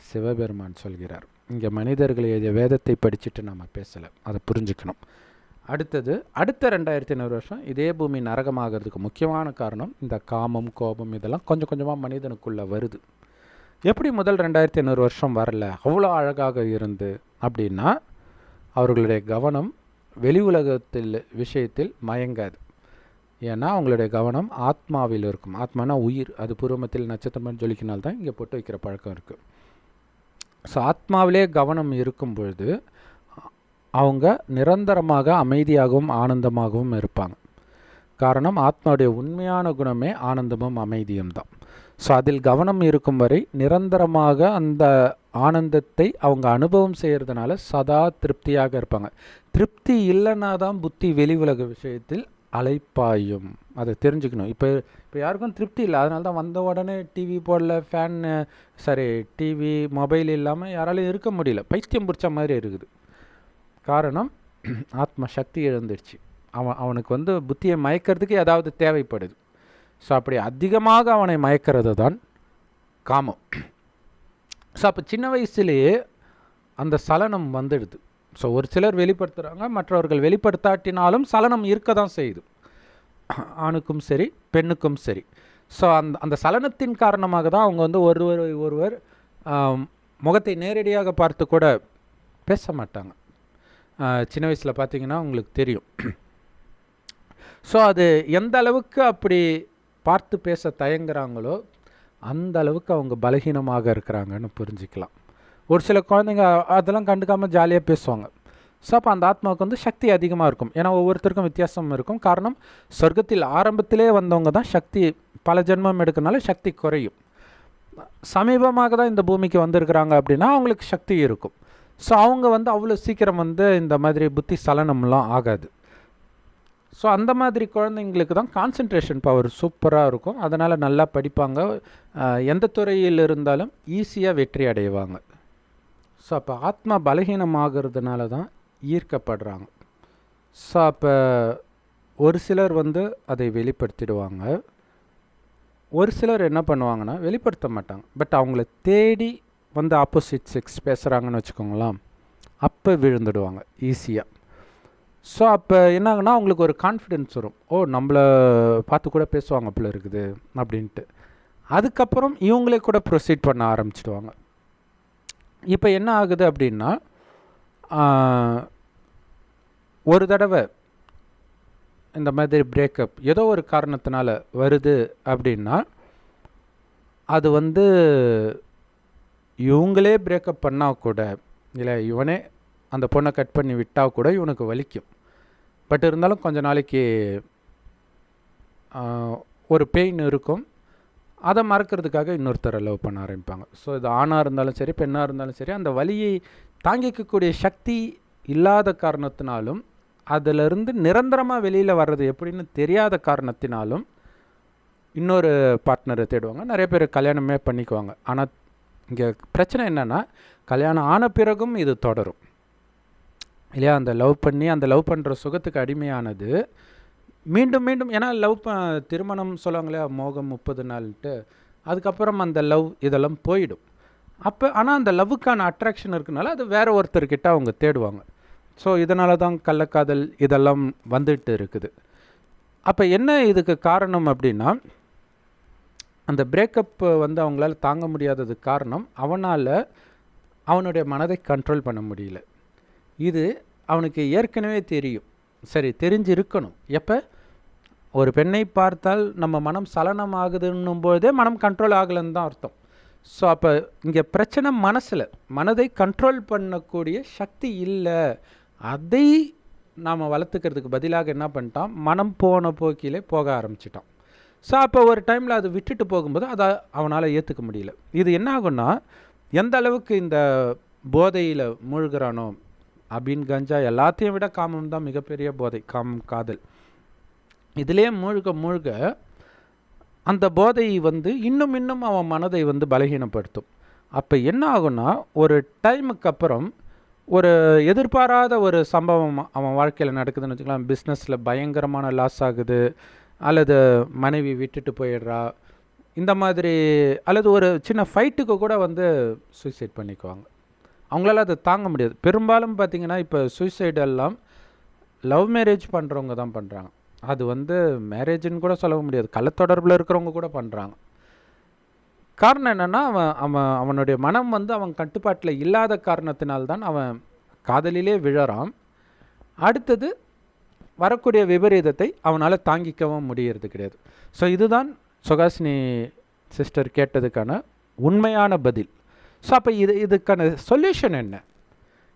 சிவபெருமான் சொல்கிறார். இங்கே மனிதர்கள் வேதத்தை படிச்சுட்டு நம்ம பேசலை, அதை புரிஞ்சுக்கணும். அடுத்த 2500 வருஷம் இதே பூமி நரகமாகிறதுக்கு முக்கியமான காரணம் இந்த காமம் கோபம் இதெல்லாம் கொஞ்சம் கொஞ்சமாக மனிதனுக்குள்ளே வருது. எப்படி முதல் 2500 வருஷம் வரல அவ்வளோ அழகாக இருந்து அப்படின்னா, அவர்களுடைய கவனம் வெளி உலகத்தில் விஷயத்தில் மயங்காது. ஏன்னா அவங்களுடைய கவனம் ஆத்மாவில் இருக்கும். ஆத்மானா உயிர், அது பூர்வமத்தில் நட்சத்திரம் ஜொலிக்கினால்தான் இங்கே போட்டு வைக்கிற பழக்கம் இருக்குது. ஸோ ஆத்மாவிலே கவனம் இருக்கும் பொழுது அவங்க நிரந்தரமாக அமைதியாகவும் ஆனந்தமாகவும் இருப்பாங்க. காரணம் ஆத்மாவுடைய உண்மையான குணமே ஆனந்தமும் அமைதியும் தான். ஸோ அதில் கவனம் இருக்கும் வரை நிரந்தரமாக அந்த ஆனந்தத்தை அவங்க அனுபவம் செய்கிறதுனால சதா திருப்தியாக இருப்பாங்க. திருப்தி இல்லைன்னா தான் புத்தி வெளி உலக விஷயத்தில் அலைப்பாயும். அதை தெரிஞ்சுக்கணும். இப்போ யாருக்கும் திருப்தி இல்லை, அதனால தான் வந்த உடனே டிவி போடல, டிவி மொபைல் இல்லாமல் யாராலையும் இருக்க முடியல, பைத்தியம் பிடிச்ச மாதிரி இருக்குது. காரணம் ஆத்ம சக்தி இழந்துடுச்சு. அவனுக்கு புத்தியை மயக்கிறதுக்கு ஏதாவது தேவைப்படுது. ஸோ அப்படி அதிகமாக அவனை மயக்கிறது தான் காமம். ஸோ அப்போ சின்ன வயசுலேயே அந்த சலனம் வந்துடுது. ஸோ ஒரு சிலர் வெளிப்படுத்துகிறாங்க, மற்றவர்கள் வெளிப்படுத்தாட்டினாலும் சலனம் இருக்க தான் செய்யுது, ஆணுக்கும் சரி பெண்ணுக்கும் சரி. ஸோ அந்த சலனத்தின் காரணமாக தான் அவங்க வந்து ஒருவர் முகத்தை நேரடியாக பார்த்து கூட பேச மாட்டாங்க. சின்ன வயசில் பார்த்தீங்கன்னா உங்களுக்கு தெரியும். ஸோ அது எந்த அளவுக்கு அப்படி பார்த்து பேச தயங்குறாங்களோ அந்த அளவுக்கு அவங்க பலகீனமாக இருக்கிறாங்கன்னு புரிஞ்சிக்கலாம். ஒரு சில குழந்தைங்க அதெல்லாம் கண்டுக்காமல் ஜாலியாக பேசுவாங்க. ஸோ அப்போ அந்த ஆத்மாவுக்கு வந்து சக்தி அதிகமாக இருக்கும். ஏன்னா ஒவ்வொருத்தருக்கும் வித்தியாசம் இருக்கும். காரணம், சொர்க்கத்தில் ஆரம்பத்திலே வந்தவங்க தான் சக்தி பல ஜென்மம் எடுக்கிறனால சக்தி குறையும். சமீபமாக தான் இந்த பூமிக்கு வந்திருக்கிறாங்க அப்படின்னா அவங்களுக்கு சக்தி இருக்கும். ஸோ அவங்க வந்து அவ்வளோ சீக்கிரம் வந்து இந்த மாதிரி புத்தி சலனம்லாம் ஆகாது. ஸோ அந்த மாதிரி குழந்தைங்களுக்கு தான் கான்சன்ட்ரேஷன் பவர் சூப்பராக இருக்கும். அதனால் நல்லா படிப்பாங்க, எந்த துறையில் இருந்தாலும் ஈஸியாக வெற்றி அடைவாங்க. ஸோ அப்போ ஆத்மா பலகீனமாகிறதுனால தான் ஈர்க்கப்படுறாங்க. ஸோ அப்போ ஒரு சிலர் வந்து அதை வெளிப்படுத்திடுவாங்க, ஒரு சிலர் என்ன பண்ணுவாங்கன்னா வெளிப்படுத்த மாட்டாங்க. பட் அவங்கள தேடி வந்து ஆப்போசிட் செக்ஸ் பேசுகிறாங்கன்னு வச்சுக்கோங்களேன், அப்போ விழுந்துடுவாங்க ஈஸியாக. ஸோ அப்போ என்னாங்கன்னா அவங்களுக்கு ஒரு கான்ஃபிடென்ஸ் வரும், ஓ நம்மளை பார்த்து கூட பேசுவாங்க போல இருக்குது அப்படின்ட்டு. அதுக்கப்புறம் இவங்களே கூட ப்ரொசீட் பண்ண ஆரம்பிச்சிடுவாங்க. இப்போ என்ன ஆகுது அப்படின்னா, ஒரு தடவை இந்த மாதிரி பிரேக்கப் ஏதோ ஒரு காரணத்தினால வருது அப்படின்னா, அது வந்து இவங்களே பிரேக்கப் பண்ணால் கூட, இல்லை இவனே அந்த பொண்ணை கட் பண்ணி விட்டால் கூட இவனுக்கு வலிக்கும். பட் இருந்தாலும் கொஞ்ச நாளைக்கு ஒரு பெயின் இருக்கும். அதை மறக்கிறதுக்காக இன்னொருத்தரை லவ் பண்ண ஆரம்பிப்பாங்க. ஸோ இது ஆணாக இருந்தாலும் சரி பெண்ணாக இருந்தாலும் சரி, அந்த வலியை தாங்கிக்கக்கூடிய சக்தி இல்லாத காரணத்தினாலும், அதிலிருந்து நிரந்தரமாக வெளியில் வர்றது எப்படின்னு தெரியாத காரணத்தினாலும் இன்னொரு பார்ட்னரை தேடுவாங்க. நிறைய பேர் கல்யாணமே பண்ணிக்குவாங்க. ஆனால் இங்கே பிரச்சனை என்னென்னா, கல்யாணம் ஆன பிறகும் இது தொடரும் இல்லையா? அந்த லவ் பண்ணி அந்த லவ் பண்ணுற சுகத்துக்கு அடிமையானது மீண்டும் மீண்டும், ஏன்னா திருமணம் சொல்லுவாங்க இல்லையா, மோகம் 30 நாள்ன்ட்டு, அதுக்கப்புறம் அந்த லவ் இதெல்லாம் போயிடும். அப்போ ஆனால் அந்த லவ்வுக்கான அட்ராக்ஷன் இருக்குனால அது வேறு ஒருத்தர்கிட்ட அவங்க தேடுவாங்க. ஸோ இதனால தான் கள்ளக்காதல் இதெல்லாம் வந்துட்டு இருக்குது. அப்போ என்ன இதுக்கு காரணம் அப்படின்னா, அந்த பிரேக்கப் வந்து அவங்களால தாங்க முடியாததுக்கு காரணம், அவனுடைய மனதை கண்ட்ரோல் பண்ண முடியல. இது அவனுக்கு ஏற்கனவே தெரியும். சரி, தெரிஞ்சிருக்கணும். எப்போ ஒரு பெண்ணை பார்த்தால் நம்ம மனம் சலனம் ஆகுதுன்னும் போதே மனம் கண்ட்ரோல் ஆகலைன்னு தான் அர்த்தம். ஸோ அப்போ இங்கே பிரச்சனை மனதை கண்ட்ரோல் பண்ணக்கூடிய சக்தி இல்லை. அதை நாம் வளர்த்துக்கிறதுக்கு பதிலாக என்ன பண்ணிட்டான், மனம் போன போக்கிலே போக ஆரம்பிச்சிட்டான். ஸோ அப்போ ஒரு டைமில் அது விட்டுட்டு போகும்போது அதை அவனால் ஏற்றுக்க முடியல. இது என்ன ஆகுன்னா, எந்த அளவுக்கு இந்த போதையில் மூழ்கிறானோ, அபின் கஞ்சா எல்லாத்தையும் விட காமம் தான் மிகப்பெரிய போதை, காமம் காதல். இதிலே மூழ்க அந்த போதை வந்து இன்னும் அவன் மனதை வந்து பலகீனப்படுத்தும். அப்போ என்ன ஆகுன்னா, ஒரு டைமுக்கு அப்புறம் ஒரு எதிர்பாராத ஒரு சம்பவம் அவன் வாழ்க்கையில் நடக்குதுன்னு வச்சுக்கலாம். பிஸ்னஸில் பயங்கரமான லாஸ் ஆகுது, அல்லது மனைவி விட்டுட்டு போயிடுறா, இந்த மாதிரி, அல்லது ஒரு சின்ன ஃபைட்டுக்கு கூட வந்து சூசைட் பண்ணிக்குவாங்க. அவங்களால அதை தாங்க முடியாது. பெரும்பாலும் பார்த்திங்கன்னா இப்போ சூசைடெல்லாம் லவ் மேரேஜ் பண்ணுறவங்க தான் பண்ணுறாங்க. அது வந்து மேரேஜுன்னு கூட சொல்ல முடியாது, கள்ளத்தொடர்பில் இருக்கிறவங்க கூட பண்ணுறாங்க. காரணம் என்னென்னா, அவனுடைய மனம் வந்து அவன் கட்டுப்பாட்டில் இல்லாத காரணத்தினால்தான் அவன் காதலிலே விழறான். அடுத்தது வரக்கூடிய விபரீதத்தை அவனால் தாங்கிக்கவும் முடியறது கிடையாது. ஸோ இதுதான் சுகாசினி சிஸ்டர் கேட்டதுக்கான உண்மையான பதில். ஸோ அப்போ இதுக்கான சொல்யூஷன் என்ன,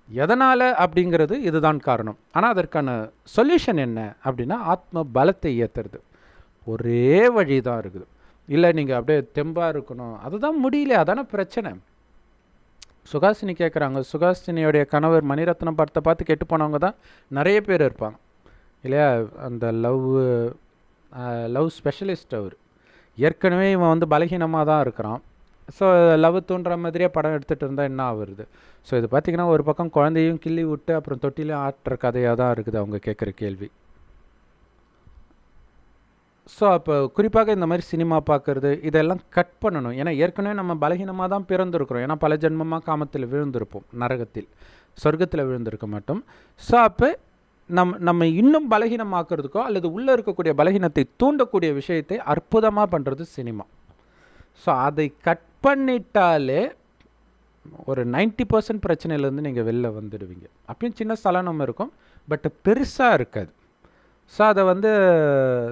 எதனால் அப்படிங்கிறது இதுதான் காரணம். ஆனால் அதற்கான சொல்யூஷன் என்ன அப்படின்னா, ஆத்ம பலத்தை ஏற்றுறது. ஒரே வழி தான் இருக்குது. இல்லை நீங்கள் அப்படியே தெம்பாக இருக்கணும், அதுதான் முடியல, அதான பிரச்சனை. சுகாசினி கேட்குறாங்க, சுகாசினியோடைய கணவர் மணிரத்னம் படத்தை பார்த்து கெட்டு போனவங்க தான் நிறைய பேர் இருப்பாங்க இல்லையா? அந்த லவ் ஸ்பெஷலிஸ்ட் அவர். ஏற்கனவே இவன் வந்து பலகீனமாக தான் இருக்கிறான். ஸோ லவ் தூண்டுற மாதிரியே படம் எடுத்துகிட்டு இருந்தால் என்ன ஆகுறது? ஸோ இது பார்த்திங்கன்னா ஒரு பக்கம் குழந்தையும் கிள்ளி விட்டு அப்புறம் தொட்டிலையும் ஆட்டுற கதையாக தான் இருக்குது அவங்க கேட்குற கேள்வி. ஸோ அப்போ குறிப்பாக இந்த மாதிரி சினிமா பார்க்குறது இதெல்லாம் கட் பண்ணணும். ஏன்னா ஏற்கனவே நம்ம பலகீனமாக தான் பிறந்திருக்கிறோம். ஏன்னா பல ஜென்மமாக காமத்தில் விழுந்திருப்போம், நரகத்தில், சொர்க்கத்தில் விழுந்திருக்க மாட்டோம். ஸோ அப்போ நம்ம இன்னும் பலகீனமாக்குறதுக்கோ அல்லது உள்ளே இருக்கக்கூடிய பலகீனத்தை தூண்டக்கூடிய விஷயத்தை அற்புதமாக பண்ணுறது சினிமா. ஸோ அதை கட் பண்ணிட்டாலே ஒரு 90% பிரச்சனையிலேருந்து நீங்கள் வெளில வந்துடுவீங்க. அப்பயும் சின்ன சலனம் இருக்கும், பட் பெருசாக இருக்காது. ஸோ அதை வந்து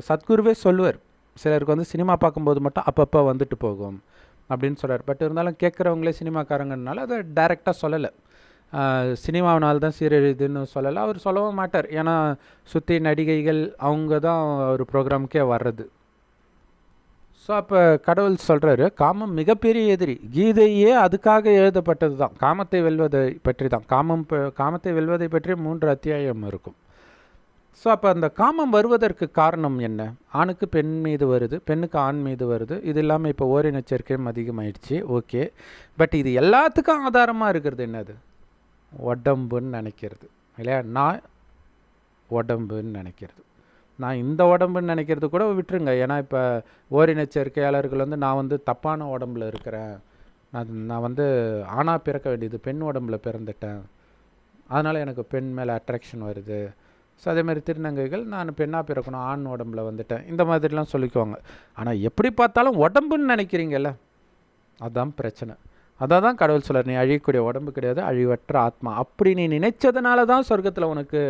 சத்குருவே சொல்லுவார், சிலருக்கு வந்து சினிமா பார்க்கும்போது மட்டும் அப்பப்போ வந்துட்டு போகும் அப்படின்னு சொல்கிறார். பட் இருந்தாலும் கேட்குறவங்களே சினிமாக்காரங்கனால அதை டைரெக்டாக சொல்லலை. சினிமாவினால் தான் சீரழிதுன்னு சொல்லலை, அவர் சொல்லவும் மாட்டார். ஏன்னா சுற்றி நடிகைகள் அவங்க தான் ஒரு ப்ரோக்ராமுக்கே வர்றது. ஸோ அப்போ கடவுள் சொல்கிறாரு, காமம் மிகப்பெரிய எதிரி. கீதையே அதுக்காக எழுதப்பட்டது தான், காமத்தை வெல்வதை பற்றி தான். காமத்தை வெல்வதை பற்றி 3 அத்தியாயம் இருக்கும். ஸோ அப்போ அந்த காமம் வருவதற்கு காரணம் என்ன? ஆணுக்கு பெண் மீது வருது, பெண்ணுக்கு ஆண் மீது வருது. இது இல்லாமல் இப்போ ஓரின சேர்க்கையும் அதிகமாகிடுச்சு, ஓகே. பட் இது எல்லாத்துக்கும் ஆதாரமாக இருக்கிறது என்னது? உடம்புன்னு நினைக்கிறது இல்லையா? நான் உடம்புன்னு நினைக்கிறது. நான் இந்த உடம்புன்னு நினைக்கிறது கூட விட்டுருங்க. ஏன்னா இப்போ ஓரின சேர்க்கையாளர்கள் வந்து நான் வந்து தப்பான உடம்புல இருக்கிறேன், நான் வந்து ஆணாக பிறக்க வேண்டியது பெண் உடம்புல பிறந்துட்டேன், அதனால் எனக்கு பெண் மேலே அட்ராக்ஷன் வருது. ஸோ அதேமாதிரி திருநங்கைகள் நான் பெண்ணாக பிறக்கணும், ஆண் உடம்புல வந்துட்டேன், இந்த மாதிரிலாம் சொல்லிக்குவாங்க. ஆனால் எப்படி பார்த்தாலும் உடம்புன்னு நினைக்கிறீங்கல்ல, அதுதான் பிரச்சனை. அதான் தான் கடவுள் சொல்கிறார், நீ அழியக்கூடிய உடம்பு கிடையாது, அழிவற்ற ஆத்மா. அப்படி நீ நினைச்சதுனால தான் சொர்க்கத்தில் உனக்கு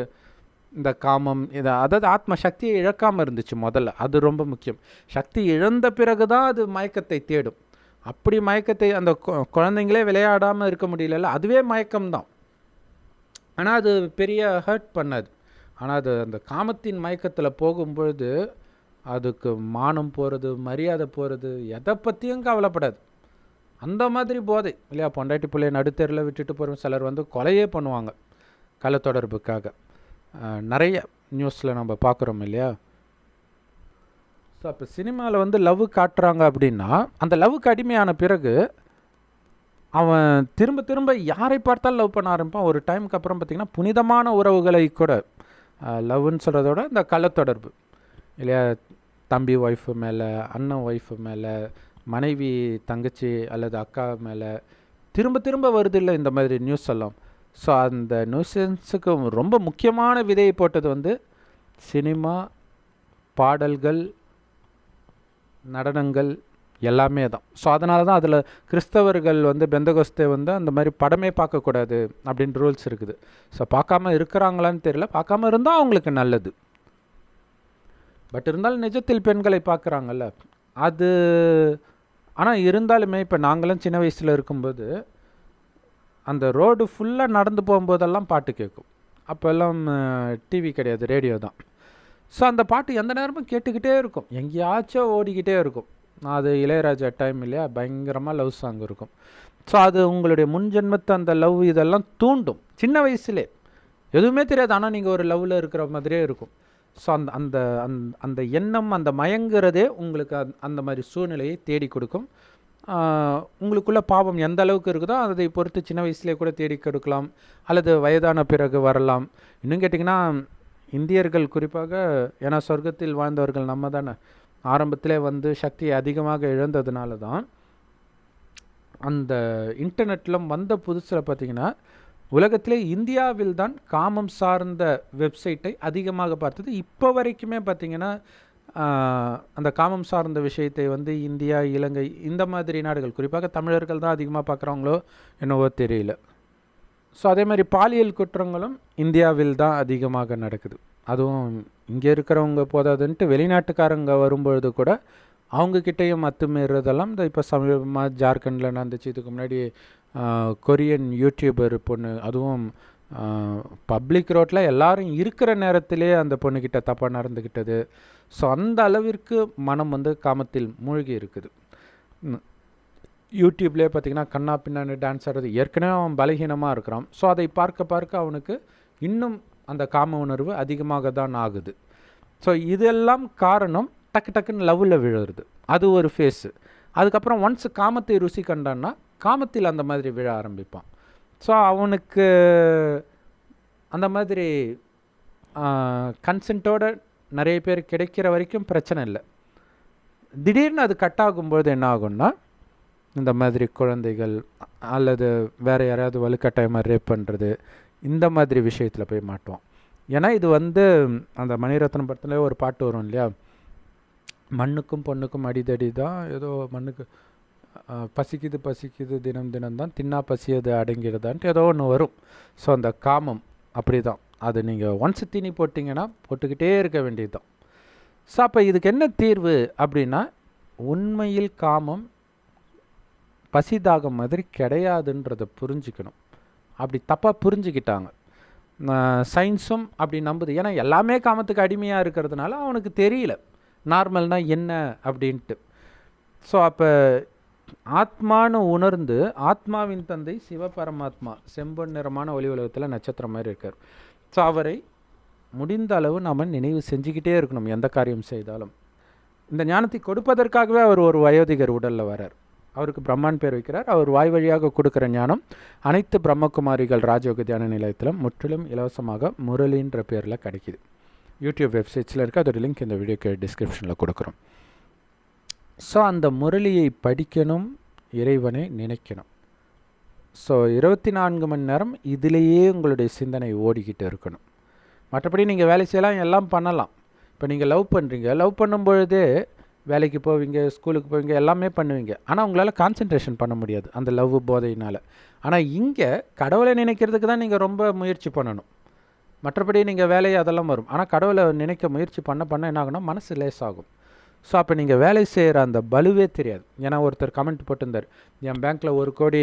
இந்த காமம் அதாவது ஆத்மா சக்தியை இழக்காமல் இருந்துச்சு முதல்ல. அது ரொம்ப முக்கியம். சக்தி இழந்த பிறகு தான் அது மயக்கத்தை தேடும். அப்படி மயக்கத்தை அந்த குழந்தைங்களே விளையாடாமல் இருக்க முடியல, அதுவே மயக்கம்தான். ஆனால் அது பெரிய ஹர்ட் பண்ணாது. ஆனால் அது அந்த காமத்தின் மயக்கத்தில் போகும்பொழுது அதுக்கு மானம் போகிறது, மரியாதை போகிறது, எதை பற்றியும் கவலைப்படாது. அந்த மாதிரி போதை இல்லையா? பொண்டாட்டி பிள்ளைய நடுத்தெருவில் விட்டுட்டு போகிற சிலர் வந்து கொலையே பண்ணுவாங்க கள்ளத்தொடர்புக்காக. நிறைய நியூஸில் நம்ம பார்க்குறோம் இல்லையா? ஸோ அப்போ சினிமாவில் வந்து லவ் காட்டுறாங்க அப்படின்னா, அந்த லவ்வுக்கு அடிமையான பிறகு அவன் திரும்ப திரும்ப யாரை பார்த்தாலும் லவ் பண்ண ஆரம்பிப்பான். ஒரு டைமுக்கு அப்புறம் பார்த்திங்கன்னா புனிதமான உறவுகளை கூட லவ்னு சொல்கிறதோட இந்த கள்ளத்தொடர்பு இல்லையா? தம்பி ஒய்ஃபு மேலே, அண்ணன் ஒய்ஃபு மேலே, மனைவி தங்கச்சி அல்லது அக்கா மேலே திரும்ப திரும்ப வருது இல்லை இந்த மாதிரி நியூஸ் எல்லாம். ஸோ அந்த நியூஸன்ஸுக்கு ரொம்ப முக்கியமான விதையை போட்டது வந்து சினிமா, பாடல்கள், நடனங்கள் எல்லாமே தான். ஸோ அதனால தான் அதில் கிறிஸ்தவர்கள் வந்து பெந்தகோஸ்தே வந்து அந்த மாதிரி படமே பார்க்கக்கூடாது அப்படின்னு ரூல்ஸ் இருக்குது. ஸோ பார்க்காம இருக்கிறாங்களான்னு தெரியல, பார்க்காம இருந்தால் அவங்களுக்கு நல்லது. பட் இருந்தாலும் நிஜத்தில் பெண்களை பார்க்குறாங்கல்ல அது. ஆனால் இருந்தாலுமே இப்போ நாங்களும் சின்ன வயசில் இருக்கும்போது அந்த ரோடு ஃபுல்லாக நடந்து போகும்போதெல்லாம் பாட்டு கேட்கும். அப்போல்லாம் டிவி கிடையாது, ரேடியோ தான். ஸோ அந்த பாட்டு எந்த நேரமும் கேட்டுக்கிட்டே இருக்கும், எங்கேயாச்சும் ஓடிக்கிட்டே இருக்கும். அது இளையராஜா டைம் இல்லையா, பயங்கரமாக லவ் சாங் இருக்கும். ஸோ அது உங்களுடைய முன்ஜென்மத்தை அந்த லவ் இதெல்லாம் தூண்டும். சின்ன வயசுலே எதுவுமே தெரியாது, ஆனால் நீங்கள் ஒரு லவ்வில் இருக்கிற மாதிரியே இருக்கும். ஸோ அந்த அந்த அந்த எண்ணம், அந்த மயங்கிறதே உங்களுக்கு அந்த மாதிரி சூழ்நிலையை தேடி கொடுக்கும். உங்களுக்குள்ள பாவம் எந்த அளவுக்கு இருக்குதோ அதை பொறுத்து சின்ன வயசுலேயே கூட தேடி கொடுக்கலாம், அல்லது வயதான பிறகு வரலாம். இன்னும் கேட்டிங்கன்னா இந்தியர்கள் குறிப்பாக, ஏன்னா சொர்க்கத்தில் வாழ்ந்தவர்கள் நம்ம தானே, ஆரம்பத்திலே வந்து சக்தியை அதிகமாக இழந்ததுனால தான் அந்த இன்டர்நெட்டில் வந்த புதுசில் பார்த்திங்கன்னா உலகத்திலே இந்தியாவில் தான் காமம் சார்ந்த வெப்சைட்டை அதிகமாக பார்த்தது. இப்போ வரைக்குமே பார்த்திங்கன்னா அந்த காமம் சார்ந்த விஷயத்தை வந்து இந்தியா, இலங்கை இந்த மாதிரி நாடுகள், குறிப்பாக தமிழர்கள் தான் அதிகமாக பார்க்குறாங்களோ என்னவோ தெரியல. ஸோ அதே மாதிரி பாலியல் குற்றங்களும் இந்தியாவில் தான் அதிகமாக நடக்குது. அதுவும் இங்கே இருக்கிறவங்க போதாதுன்ட்டு வெளிநாட்டுக்காரங்க வரும்பொழுது கூட அவங்கக்கிட்டேயும் அத்துமீறதெல்லாம் இந்த இப்போ சமீபமாக ஜார்க்கண்டில் நடந்துச்சு. இதுக்கு முன்னாடி கொரியன் யூடியூபர் பொண்ணு, அதுவும் பப்ளிக் ரோட்டில் எல்லாரும் இருக்கிற நேரத்திலே அந்த பொண்ணுக்கிட்ட தப்பாக நடந்துக்கிட்டது. ஸோ அந்த அளவிற்கு மனம் வந்து காமத்தில் மூழ்கி இருக்குது. யூடியூப்லேயே பார்த்திங்கன்னா கண்ணா பின்னான்னு டான்ஸ் ஆடுறது, ஏற்கனவே அவன் பலகீனமாக இருக்கிறான். ஸோ அதை பார்க்க பார்க்க அவனுக்கு இன்னும் அந்த காம உணர்வு அதிகமாக தான் ஆகுது. ஸோ இதெல்லாம் காரணம் டக்கு டக்குன்னு லவ்வில் விழுறது, அது ஒரு ஃபேஸு. அதுக்கப்புறம் ஒன்ஸ் காமத்தை ருசி கண்டான்னா காமத்தில் அந்த மாதிரி விழ ஆரம்பிப்பான். ஸோ அவனுக்கு அந்த மாதிரி கன்சென்ட்டோட நிறைய பேர் கிடைக்கிற வரைக்கும் பிரச்சனை இல்லை. திடீர்னு அது கட் ஆகும்போது என்ன ஆகும்னா இந்த மாதிரி குழந்தைகள் அல்லது வேறு யாராவது வலுக்கட்டாயமாக ரேப் பண்ணுறது இந்த மாதிரி விஷயத்தில் போய் மாட்டுவோம். ஏன்னா இது அந்த மணிரத்னம் படத்துல ஒரு பாட்டு வரும் இல்லையா, மண்ணுக்கும் பொண்ணுக்கும் அடிதடி தான், ஏதோ மண்ணுக்கு பசிக்குது பசிக்குது தினம் தினம் தான், தின்னா பசியது அடங்கிடுதான்ட்டு ஏதோ ஒன்று வரும். ஸோ அந்த காமம் அப்படி தான், அது நீங்கள் ஒன்ஸ் தீனி போட்டிங்கன்னா போட்டுக்கிட்டே இருக்க வேண்டியது தான். ஸோ அப்போ இதுக்கு என்ன தீர்வு அப்படின்னா, உண்மையில் காமம் பசிதாகம் மாதிரி கிடையாதுன்றதை புரிஞ்சுக்கணும். அப்படி தப்பாக புரிஞ்சுக்கிட்டாங்க. சயின்ஸும் அப்படி நம்புது. ஏன்னா எல்லாமே காமத்துக்கு அடிமையாக இருக்கிறதுனால அவனுக்கு தெரியல நார்மல்னால் என்ன அப்படின்ட்டு. ஸோ அப்போ ஆத்மானு உணர்ந்து, ஆத்மாவின் தந்தை சிவபரமாத்மா செம்பொன் நிறமான ஒளி உலகத்தில் நட்சத்திரம் மாதிரி இருக்கார். ஸோ அவரை முடிந்த அளவு நாம் நினைவு செஞ்சுக்கிட்டே இருக்கணும் எந்த காரியம் செய்தாலும். இந்த ஞானத்தை கொடுப்பதற்காகவே அவர் ஒரு வயோதிகர் உடலில் வரார். அவருக்கு பிரம்மான் பேர் வைக்கிறார். அவர் வாய் வழியாக கொடுக்குற ஞானம் அனைத்து பிரம்மகுமாரிகள் ராஜயோக தியான நிலையத்தில் முற்றிலும் இலவசமாக முரளின்ற பேரில் கிடைக்கிது. யூடியூப் வெப்சைட்ஸில் இருக்குது. அதோட லிங்க் இந்த வீடியோக்கு டிஸ்கிரிப்ஷனில் கொடுக்குறோம். ஸோ அந்த முரளியை படிக்கணும், இறைவனை நினைக்கணும். ஸோ 24 மணி நேரம் இதிலேயே உங்களுடைய சிந்தனை ஓடிக்கிட்டு இருக்கணும். மற்றபடி நீங்கள் வேலை செய்யலாம், எல்லாம் பண்ணலாம். இப்போ நீங்கள் லவ் பண்ணுறீங்க, லவ் பண்ணும்பொழுதே வேலைக்கு போவீங்க, ஸ்கூலுக்கு போவீங்க, எல்லாமே பண்ணுவீங்க. ஆனால் உங்களால் கான்சன்ட்ரேஷன் பண்ண முடியாது அந்த லவ் போதையினால். ஆனால் இங்கே கடவுளை நினைக்கிறதுக்கு தான் நீங்கள் ரொம்ப முயற்சி பண்ணணும். மற்றபடி நீங்கள் வேலையை அதெல்லாம் வரும். ஆனால் கடவுளை நினைக்க முயற்சி பண்ண என்ன ஆகுனா மனசு லேசாகும். ஸோ அப்போ நீங்கள் வேலை செய்கிற அந்த பலுவே தெரியாது. ஏன்னா ஒருத்தர் கமெண்ட் போட்டிருந்தார், என் பேங்க்கில் 1 கோடி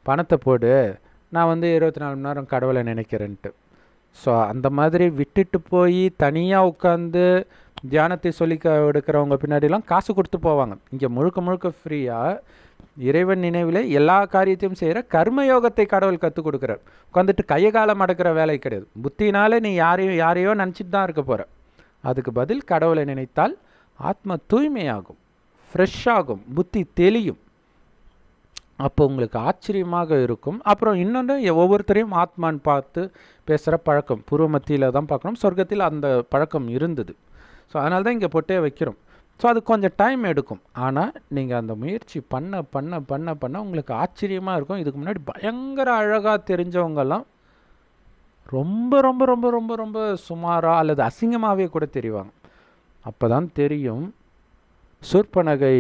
பணத்தை போடு, நான் 24 மணி நேரம் கடவுளை நினைக்கிறேன்ட்டு. ஸோ அந்த மாதிரி விட்டுட்டு போய் தனியாக உட்காந்து தியானத்தை சொல்லி எடுக்கிறவங்க பின்னாடிலாம் காசு கொடுத்து போவாங்க. இங்கே முழுக்க முழுக்க ஃப்ரீயாக இறைவன் நினைவில் எல்லா காரியத்தையும் செய்கிற கர்மயோகத்தை கடவுள் கற்றுக் கொடுக்குறார். உட்காந்துட்டு கையை காலம் அடக்கிற வேலை கிடையாது. புத்தினால நீ யாரையோ நினச்சிட்டு தான் இருக்க போகிற. அதுக்கு பதில் கடவுளை நினைத்தால் ஆத்மா தூய்மையாகும், ஃப்ரெஷ்ஷாகும், புத்தி தெளியும். அப்போ உங்களுக்கு ஆச்சரியமாக இருக்கும். அப்புறம் இன்னொன்று, ஒவ்வொருத்தரையும் ஆத்மான்னு பார்த்து பேசுகிற பழக்கம் பூர்வ மத்தியில் தான் பார்க்கணும். சொர்க்கத்தில் அந்த பழக்கம் இருந்தது. ஸோ அதனால தான் இங்கே பொட்டே வைக்கிறோம். ஸோ அது கொஞ்சம் டைம் எடுக்கும். ஆனால் நீங்கள் அந்த முயற்சி பண்ண பண்ண பண்ண பண்ண உங்களுக்கு ஆச்சரியமாக இருக்கும். இதுக்கு முன்னாடி பயங்கர அழகாக தெரிஞ்சவங்கெல்லாம் ரொம்ப ரொம்ப ரொம்ப ரொம்ப ரொம்ப சுமாராக அல்லது அசிங்கமாகவே கூட தெரிவாங்க. அப்போ தான் தெரியும் சூர்பனகை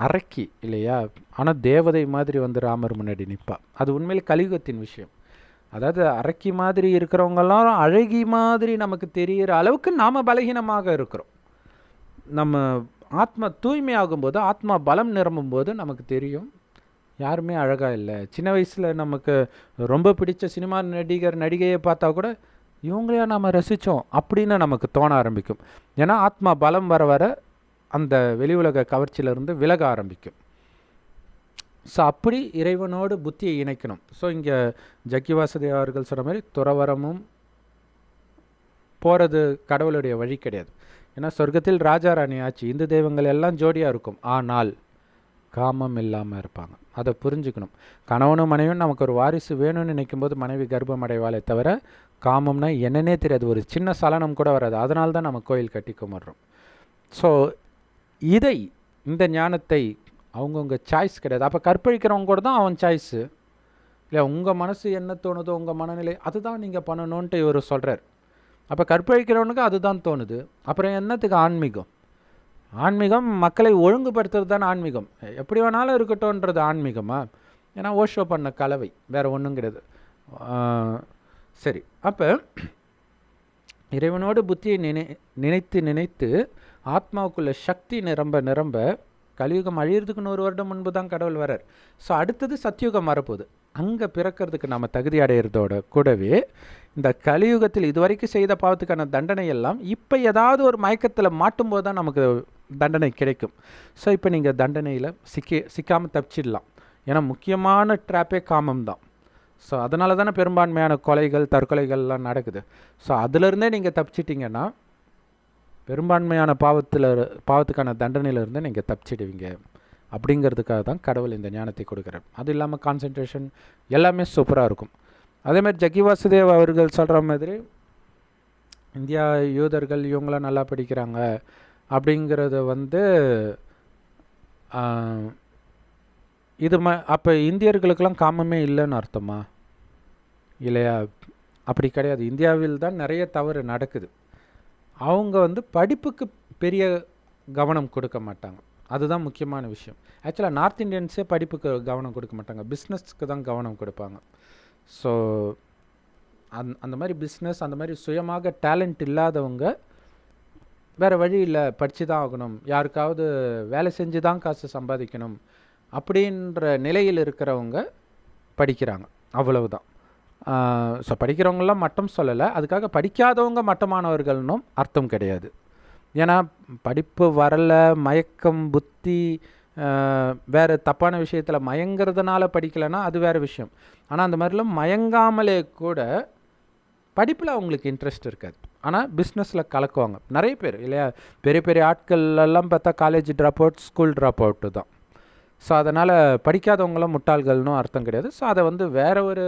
அரக்கி இல்லையா, ஆனால் தேவதை மாதிரி ராமர் முன்னாடி நிற்பா. அது உண்மையில் கலியுகத்தின் விஷயம். அதாவது அரக்கி மாதிரி இருக்கிறவங்கெல்லாம் அழகி மாதிரி நமக்கு தெரிகிற அளவுக்கு நாம் பலகீனமாக இருக்கிறோம். நம்ம ஆத்மா தூய்மையாகும்போது, ஆத்மா பலம் நிரம்பும்போது நமக்கு தெரியும் யாருமே அழகாக இல்லை. சின்ன வயசில் நமக்கு ரொம்ப பிடிச்ச சினிமா நடிகர் நடிகையை பார்த்தா கூட இவங்களையா நாம் ரசித்தோம் அப்படின்னு நமக்கு தோண ஆரம்பிக்கும். ஏன்னா ஆத்மா பலம் வர வர அந்த வெளி உலக கவர்ச்சியிலிருந்து விலக ஆரம்பிக்கும். ஸோ அப்படி இறைவனோடு புத்தியை இணைக்கணும். ஸோ இங்கே ஜக்கி வாசுதேவ் அவர்கள் சொன்ன மாதிரி துறவரமும் போகிறது கடவுளுடைய வழி கிடையாது. ஏன்னா சொர்க்கத்தில் ராஜா ராணி ஆச்சு, இந்து தெய்வங்கள் எல்லாம் ஜோடியாக இருக்கும், ஆனால் காமம் இல்லாமல் இருப்பாங்க. அதை புரிஞ்சுக்கணும். கணவனும் மனைவியும் நமக்கு ஒரு வாரிசு வேணும்னு நினைக்கும் போது மனைவி கர்ப்பம் அடைவாளே தவிர காமம்னா என்னன்னே தெரியாது, ஒரு சின்ன சலனம் கூட வராது. அதனால தான் நம்ம கோயில் கட்டி கும்பிட்றோம். ஸோ இந்த ஞானத்தை அவங்கவுங்க சாய்ஸ் கிடையாது. அப்போ கற்பழிக்கிறவங்க கூட தான் அவன் சாய்ஸு இல்லை. உங்கள் மனசு என்ன தோணுதோ, உங்கள் மனநிலை அதுதான் நீங்கள் பண்ணணுன்ட்டு இவர் சொல்கிறார். அப்போ கற்பழிக்கிறவனுக்கு அதுதான் தோணுது. அப்புறம் என்னத்துக்கு ஆன்மீகம்? ஆன்மீகம் மக்களை ஒழுங்குபடுத்துறது தான் ஆன்மீகம். எப்படி வேணாலும் இருக்கட்டும்ன்றது ஆன்மீகமா? ஏன்னா ஓஷோ பண்ண கலவை, வேறு ஒன்றும் கிடையாது. சரி, அப்போ இறைவனோடு புத்தியை நினைத்து நினைத்து ஆத்மாவுக்குள்ள சக்தி நிரம்ப கலியுகம் அழியிறதுக்கு 100 வருடம் முன்பு தான் கடவுள் வரார். ஸோ அடுத்தது சத்தியுகம் வரப்போகுது. அங்கே பிறக்கிறதுக்கு நம்ம தகுதி அடையிறதோட கூடவே இந்த கலியுகத்தில் இதுவரைக்கும் செய்த பாவத்துக்கான தண்டனை எல்லாம் இப்போ ஏதாவது ஒரு மயக்கத்தில் மாட்டும்போது தான் நமக்கு தண்டனை கிடைக்கும். ஸோ இப்போ நீங்கள் தண்டனையில் சிக்காமல் தப்பிச்சிடலாம். ஏன்னா முக்கியமான ட்ராப்பே காமம் தான். ஸோ அதனால தானே பெரும்பான்மையான கொலைகள் தற்கொலைகள்லாம் நடக்குது. ஸோ அதிலிருந்தே நீங்கள் தப்பிச்சிட்டிங்கன்னா பெரும்பான்மையான பாவத்துக்கான தண்டனையிலிருந்து நீங்கள் தப்பிச்சிடுவீங்க. அப்படிங்கிறதுக்காக தான் கடவுள் இந்த ஞானத்தை கொடுக்குறார். அது இல்லாமல் கான்சன்ட்ரேஷன் எல்லாமே சூப்பராக இருக்கும். அதேமாதிரி ஜக்கி வாசுதேவ் அவர்கள் சொல்கிற மாதிரி இந்தியா யூதர்கள் இவங்களாம் நல்லா படிக்கிறாங்க, அப்படிங்கிறத வந்து ஆஹ், இது அப்போ இந்தியர்களுக்கெல்லாம் காமமே இல்லைன்னு அர்த்தமா? இல்லையா? அப்படி கிடையாது. இந்தியாவில் தான் நிறைய தவறு நடக்குது. அவங்க வந்து படிப்புக்கு பெரிய கவனம் கொடுக்க மாட்டாங்க. அதுதான் முக்கியமான விஷயம். ஆக்சுவலாக நார்த் இந்தியன்ஸே படிப்புக்கு கவனம் கொடுக்க மாட்டாங்க, பிஸ்னஸ்க்கு தான் கவனம் கொடுப்பாங்க. ஸோ அந்த மாதிரி பிஸ்னஸ், அந்த மாதிரி சுயமாக டேலண்ட் இல்லாதவங்க வேறு வழி இல்லை, படித்து தான் ஆகணும், யாருக்காவது வேலை செஞ்சு தான் காசு சம்பாதிக்கணும் அப்படின்ற நிலையில் இருக்கிறவங்க படிக்கிறாங்க, அவ்வளவுதான். ஸோ படிக்கிறவங்களாம் மட்டம் சொல்லலை, அதுக்காக படிக்காதவங்க மட்டமானவர்கள்னும் அர்த்தம் கிடையாது. ஏன்னா படிப்பு வரலை, மயக்கம், புத்தி வேறு தப்பான விஷயத்தில் மயங்கிறதுனால படிக்கலைன்னா அது வேறு விஷயம். ஆனால் அந்த மாதிரிலாம் மயங்காமலே கூட படிப்பில் அவங்களுக்கு இன்ட்ரெஸ்ட் இருக்காது, ஆனால் பிஸ்னஸில் கலக்குவாங்க நிறைய பேர், இல்லையா? பெரிய பெரிய ஆட்கள் எல்லாம் பார்த்தா college drop out, school drop out தான். ஸோ அதனால் படிக்காதவங்களாம் முட்டாள்கள்னும் அர்த்தம் கிடையாது. ஸோ அதை வந்து வேறு ஒரு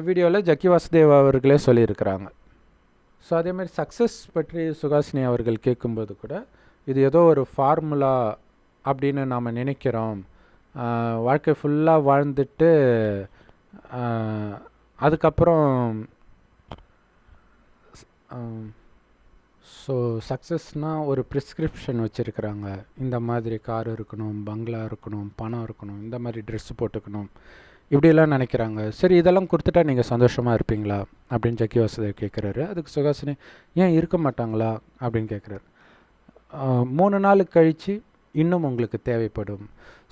வீடியோவில் ஜக்கி வாசுதேவ் அவர்களே சொல்லியிருக்கிறாங்க. ஸோ அதேமாதிரி சக்ஸஸ் பற்றி சுகாசினி அவர்கள் கேட்கும்போது கூட இது ஏதோ ஒரு ஃபார்முலா அப்படின்னு நாம் நினைக்கிறோம். வாழ்க்கை ஃபுல்லாக வாழ்ந்துட்டு அதுக்கப்புறம் ஸோ சக்ஸஸ்னால் ஒரு ப்ரிஸ்கிரிப்ஷன் வச்சுருக்கிறாங்க. இந்த மாதிரி கார் இருக்கணும், பங்களா இருக்கணும், பணம் இருக்கணும், இந்த மாதிரி ட்ரெஸ்ஸு போட்டுக்கணும், இப்படியெல்லாம் நினைக்கிறாங்க. சரி, இதெல்லாம் கொடுத்துட்டா நீங்கள் சந்தோஷமாக இருப்பீங்களா அப்படின்னு ஜக்கி வாசுதேவ் கேட்குறாரு. அதுக்கு சுகாசினி ஏன் இருக்க மாட்டாங்களா அப்படின்னு கேட்குறாரு. 3 நாள் கழித்து இன்னும் உங்களுக்கு தேவைப்படும்.